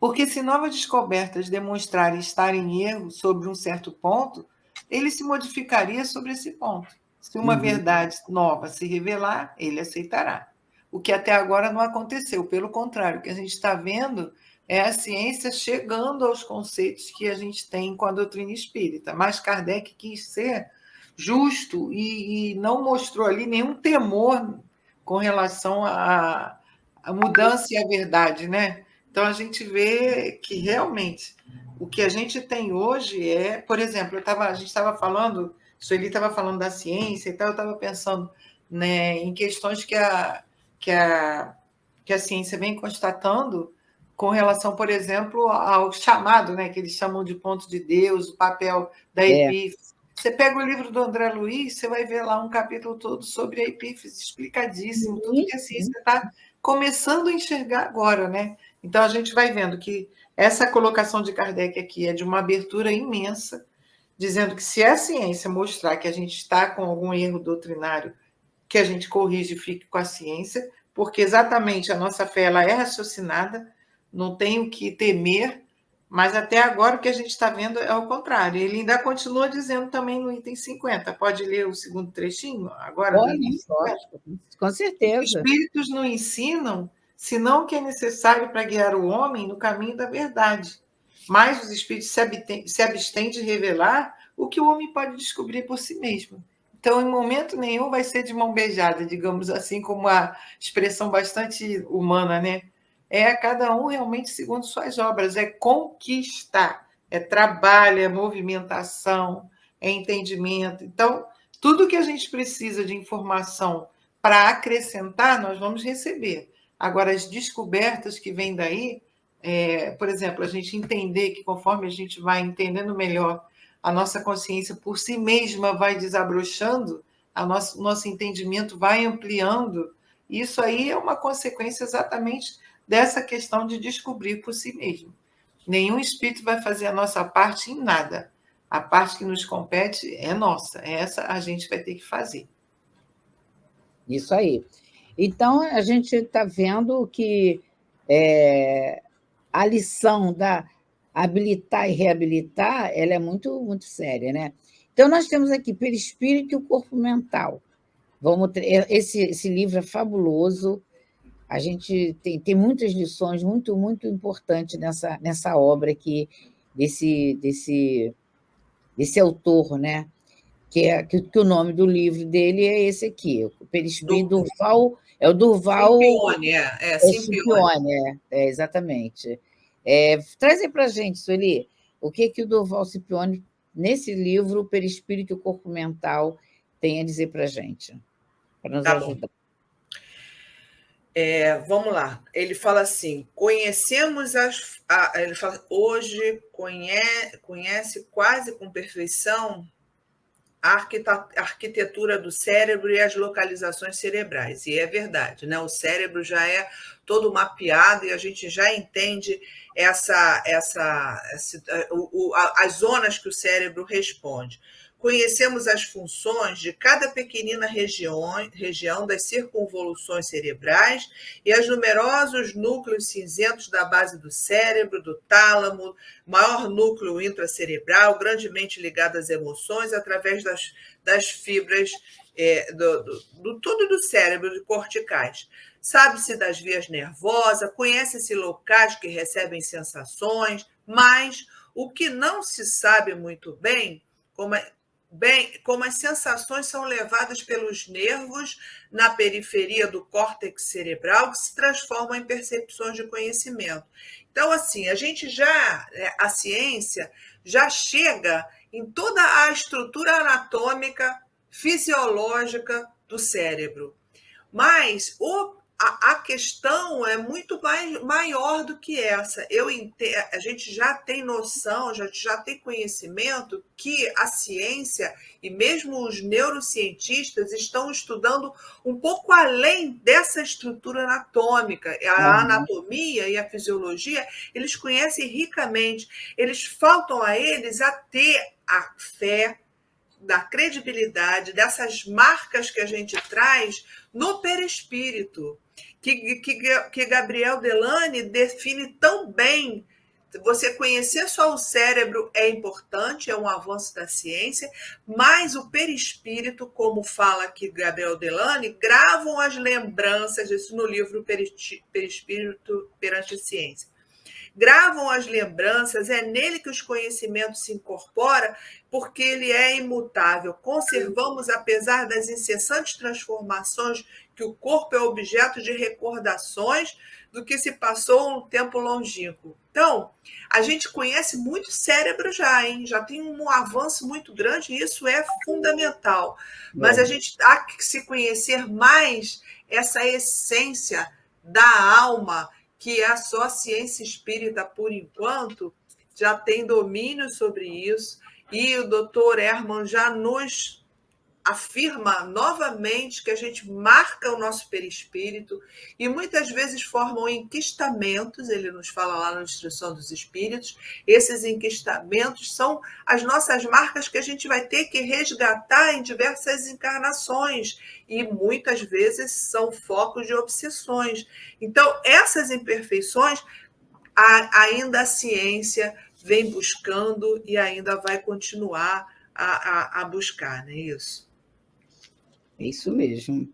porque se novas descobertas demonstrarem estar em erro sobre um certo ponto, ele se modificaria sobre esse ponto. Se uma verdade nova se revelar, ele aceitará. O que até agora não aconteceu. Pelo contrário, o que a gente está vendo é a ciência chegando aos conceitos que a gente tem com a doutrina espírita. Mas Kardec quis ser justo e não mostrou ali nenhum temor com relação à mudança e à verdade, né? Então a gente vê que realmente o que a gente tem hoje é, por exemplo, a gente estava falando, Sueli estava falando da ciência e tal, eu estava pensando, né, em questões que a ciência vem constatando com relação, por exemplo, ao chamado, né, que eles chamam de ponto de Deus, o papel da epífise. Você pega o livro do André Luiz, você vai ver lá um capítulo todo sobre a epífise, explicadíssimo, tudo que a ciência está começando a enxergar agora, né? Então, a gente vai vendo que essa colocação de Kardec aqui é de uma abertura imensa, dizendo que se a ciência mostrar que a gente está com algum erro doutrinário, que a gente corrige e fique com a ciência, porque exatamente a nossa fé ela é raciocinada, não tem o que temer, mas até agora o que a gente está vendo é o contrário. Ele ainda continua dizendo também no item 50. Pode ler o segundo trechinho agora? Com certeza. Os espíritos não ensinam, senão o que é necessário para guiar o homem no caminho da verdade. Mas os espíritos se abstêm de revelar o que o homem pode descobrir por si mesmo. Então, em momento nenhum vai ser de mão beijada, digamos assim, como uma expressão bastante humana, né? É cada um realmente segundo suas obras, é conquistar, é trabalho, é movimentação, é entendimento. Então, tudo que a gente precisa de informação para acrescentar, nós vamos receber. Agora, as descobertas que vêm daí, por exemplo, a gente entender que conforme a gente vai entendendo melhor, a nossa consciência por si mesma vai desabrochando, nosso entendimento vai ampliando. Isso aí é uma consequência exatamente dessa questão de descobrir por si mesmo. Nenhum espírito vai fazer a nossa parte em nada. A parte que nos compete é nossa. Essa a gente vai ter que fazer. Isso aí. Então, a gente está vendo que a lição da habilitar e reabilitar ela é muito, muito séria, né? Então, nós temos aqui perispírito e o corpo mental. Esse livro é fabuloso. A gente tem muitas lições muito, muito importantes nessa obra aqui, desse autor, né? Que o nome do livro dele é esse aqui, o Perispírito Durval, é o Durval... Scipione, exatamente. Traz aí para a gente, Sueli, o que o Durval Scipione, nesse livro, o Perispírito e o Corpo Mental, tem a dizer para a gente, para nos ajudar. Vamos lá. Ele fala assim: conhecemos ele fala, hoje conhece quase com perfeição a arquitetura do cérebro e as localizações cerebrais. E é verdade, né? O cérebro já é todo mapeado e a gente já entende as zonas que o cérebro responde. Conhecemos as funções de cada pequenina região das circunvoluções cerebrais e os numerosos núcleos cinzentos da base do cérebro, do tálamo, maior núcleo intracerebral, grandemente ligado às emoções, através das fibras do cérebro, de corticais. Sabe-se das vias nervosas, conhece-se locais que recebem sensações, mas o que não se sabe muito bem, como as sensações são levadas pelos nervos na periferia do córtex cerebral, que se transformam em percepções de conhecimento. Então, assim, a ciência já chega em toda a estrutura anatômica, fisiológica do cérebro. Mas a questão é muito maior do que essa. A gente já tem noção, já tem conhecimento que a ciência e mesmo os neurocientistas estão estudando um pouco além dessa estrutura anatômica. A anatomia e a fisiologia, eles conhecem ricamente. Faltam a eles a ter a fé, da credibilidade, dessas marcas que a gente traz no perispírito, que Gabriel Delany define tão bem Você conhecer só o cérebro é importante, é um avanço da ciência, mas o perispírito, como fala aqui Gabriel Delany, gravam as lembranças, isso no livro Perispírito perante a Ciência. Gravam as lembranças, é nele que os conhecimentos se incorporam, porque ele é imutável. Conservamos, apesar das incessantes transformações, que o corpo é objeto de recordações do que se passou um tempo longínquo. Então, a gente conhece muito cérebro já, hein? Já tem um avanço muito grande e isso é fundamental. Mas a gente há que se conhecer mais essa essência da alma, que é só a ciência espírita, por enquanto, já tem domínio sobre isso, e o doutor Herman já nos afirma novamente que a gente marca o nosso perispírito e muitas vezes formam enquistamentos, ele nos fala lá na Instrução dos Espíritos, esses enquistamentos são as nossas marcas que a gente vai ter que resgatar em diversas encarnações e muitas vezes são focos de obsessões. Então, essas imperfeições, ainda a ciência vem buscando e ainda vai continuar a buscar, não é isso? É isso mesmo.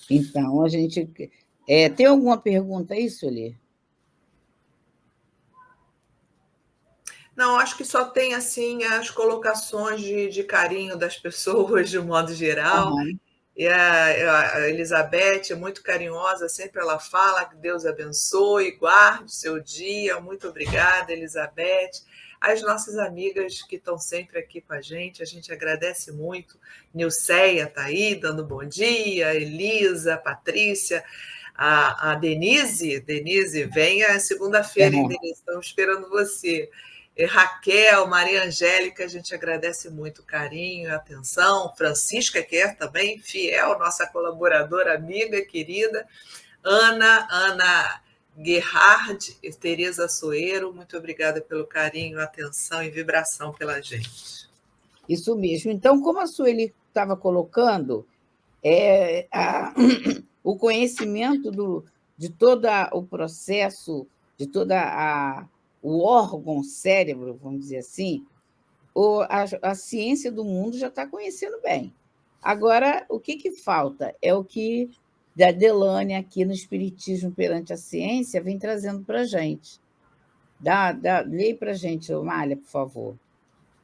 Então, a gente... tem alguma pergunta aí, Sueli? Não, acho que só tem assim as colocações de carinho das pessoas, de um modo geral. Uhum. E a Elizabeth é muito carinhosa, sempre ela fala que Deus abençoe, guarde seu dia. Muito obrigada, Elizabeth. As nossas amigas que estão sempre aqui com a gente agradece muito. Nilceia está aí, dando bom dia, Elisa, Patrícia, a Denise, venha segunda-feira, hein, Denise? Estamos esperando você. Raquel, Maria Angélica, a gente agradece muito o carinho, a atenção. Francisca Quer também, fiel, nossa colaboradora, amiga, querida. Ana Gerhard, Tereza Soeiro, muito obrigada pelo carinho, atenção e vibração pela gente. Isso mesmo. Então, como a Sueli estava colocando, o conhecimento de todo o processo, de toda o órgão cérebro, vamos dizer assim, a ciência do mundo já está conhecendo bem. Agora, o que falta? É o que da Delany aqui no Espiritismo perante a Ciência vem trazendo para a gente. Lê para a gente, Mália, por favor.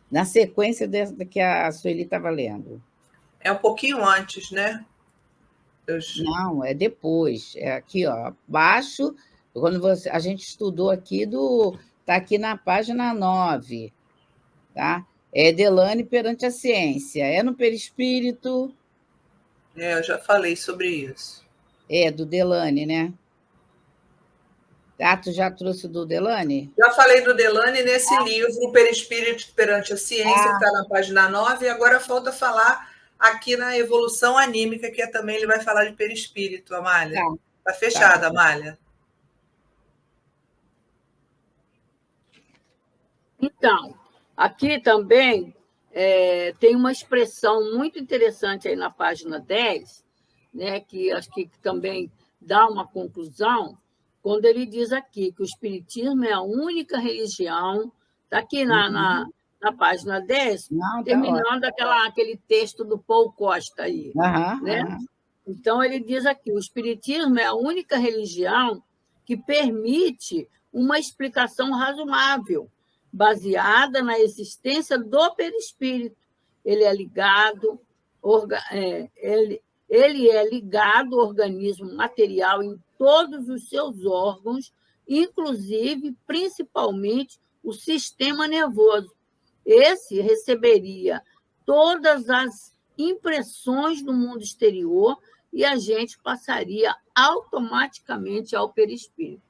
Na sequência dessa que a Sueli estava lendo. É um pouquinho antes, né? Não, é depois. É aqui, ó, abaixo, quando a gente estudou aqui está aqui na página 9, tá? É Delany perante a Ciência. É no perispírito. Eu já falei sobre isso. Do Delany, né? Tu já trouxe do Delany? Já falei do Delany nesse livro, O Perispírito perante a Ciência, que está na página 9, e agora falta falar aqui na Evolução Anímica, que também ele vai falar de perispírito, Amália. Está fechada, Amália. Então, aqui também tem uma expressão muito interessante aí na página 10, né, que acho que também dá uma conclusão, quando ele diz aqui que o Espiritismo é a única religião, está aqui na página 10, terminando aquele texto do Paul Costa aí. Né? Então, ele diz aqui, o Espiritismo é a única religião que permite uma explicação razoável, baseada na existência do perispírito. Ele é ligado ao organismo material em todos os seus órgãos, inclusive, principalmente, o sistema nervoso. Esse receberia todas as impressões do mundo exterior e a gente passaria automaticamente ao perispírito.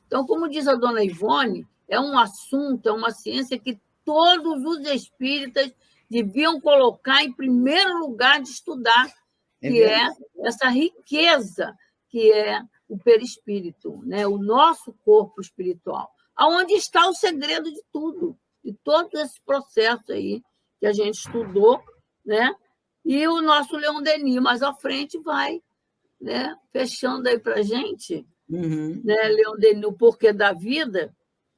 Então, como diz a dona Ivone, é um assunto, é uma ciência que todos os espíritas deviam colocar em primeiro lugar de estudar, que é essa riqueza que é o perispírito, né? O nosso corpo espiritual, aonde está o segredo de tudo, de todo esse processo aí que a gente estudou, né? E o nosso Leon Denis, mais à frente, vai, né, fechando aí para a gente, né, Leon Denis, O Porquê da Vida,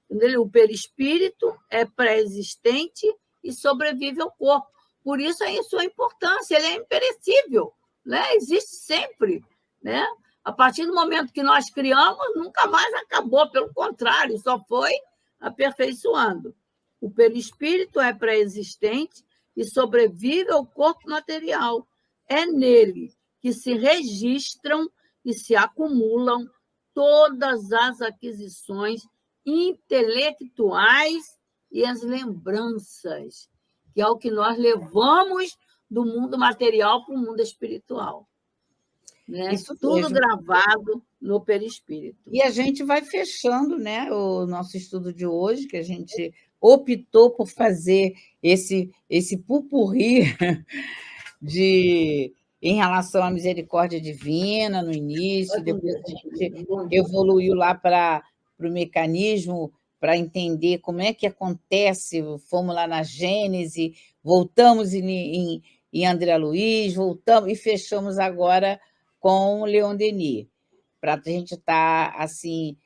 O perispírito é pré-existente e sobrevive ao corpo. Por isso a sua importância, ele é imperecível, né? Existe sempre, né? A partir do momento que nós criamos, nunca mais acabou, pelo contrário, só foi aperfeiçoando. O perispírito é pré-existente e sobrevive ao corpo material. É nele que se registram e se acumulam todas as aquisições intelectuais e as lembranças, que é o que nós levamos do mundo material para o mundo espiritual. Né? Isso Tudo mesmo. gravado no perispírito. E a gente vai fechando, né, o nosso estudo de hoje, que a gente optou por fazer esse pupurri em relação à misericórdia divina no início, depois a gente evoluiu lá para o mecanismo, para entender como é que acontece, fomos lá na Gênese, voltamos em André Luiz, voltamos e fechamos agora com Leon Denis, para a gente estar assim,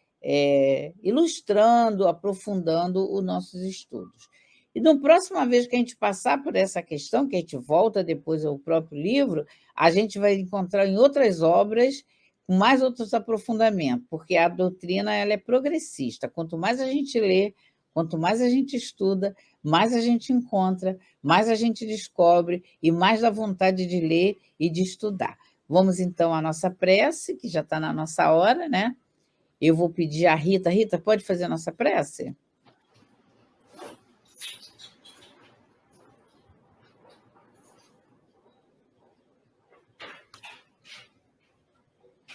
ilustrando, aprofundando os nossos estudos. E na próxima vez que a gente passar por essa questão, que a gente volta depois ao próprio livro, a gente vai encontrar em outras obras com mais outros aprofundamentos, porque a doutrina ela é progressista. Quanto mais a gente lê, quanto mais a gente estuda, mais a gente encontra, mais a gente descobre e mais dá vontade de ler e de estudar. Vamos, então, à nossa prece, que já está na nossa hora, né? Eu vou pedir à Rita. Rita, pode fazer a nossa prece?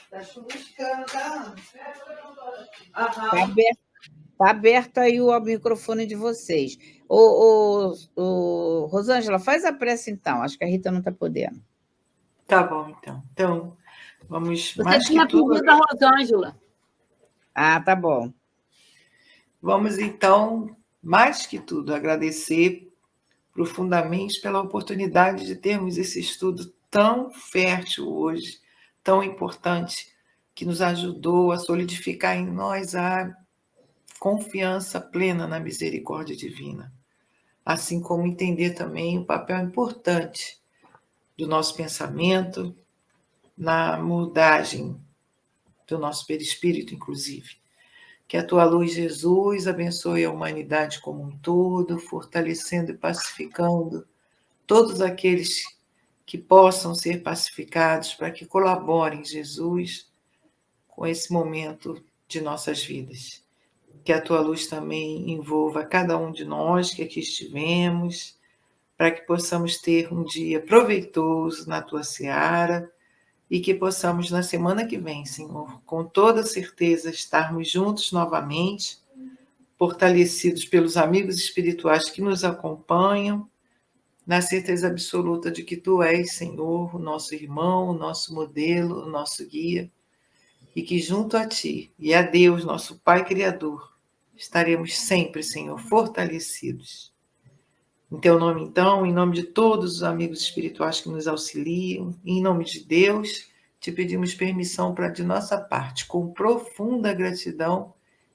Está chuviscando, tá? Está aberto aí o microfone de vocês. Rosângela, faz a prece, então. Acho que a Rita não está podendo. Tá bom, então. Então, vamos Você mais tinha que tudo... pedido a Rosângela. Ah, tá bom. Vamos, então, mais que tudo, agradecer profundamente pela oportunidade de termos esse estudo tão fértil hoje, tão importante, que nos ajudou a solidificar em nós a confiança plena na misericórdia divina, assim como entender também o papel importante do nosso pensamento na moldagem do nosso perispírito, inclusive. Que a tua luz, Jesus, abençoe a humanidade como um todo, fortalecendo e pacificando todos aqueles que possam ser pacificados, para que colaborem, Jesus, com esse momento de nossas vidas. Que a tua luz também envolva cada um de nós que aqui estivemos, para que possamos ter um dia proveitoso na tua seara e que possamos, na semana que vem, Senhor, com toda certeza, estarmos juntos novamente, fortalecidos pelos amigos espirituais que nos acompanham, na certeza absoluta de que tu és, Senhor, o nosso irmão, o nosso modelo, o nosso guia, e que junto a ti e a Deus, nosso Pai Criador, estaremos sempre, Senhor, fortalecidos. Em teu nome, então, em nome de todos os amigos espirituais que nos auxiliam, em nome de Deus, te pedimos permissão para, de nossa parte, com profunda gratidão,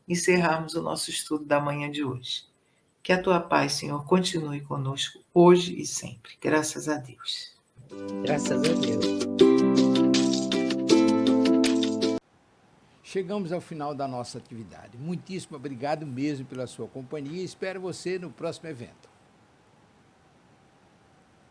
encerrarmos o nosso estudo da manhã de hoje. Que a tua paz, Senhor, continue conosco hoje e sempre. Graças a Deus. Graças a Deus. Chegamos ao final da nossa atividade. Muitíssimo obrigado mesmo pela sua companhia e espero você no próximo evento.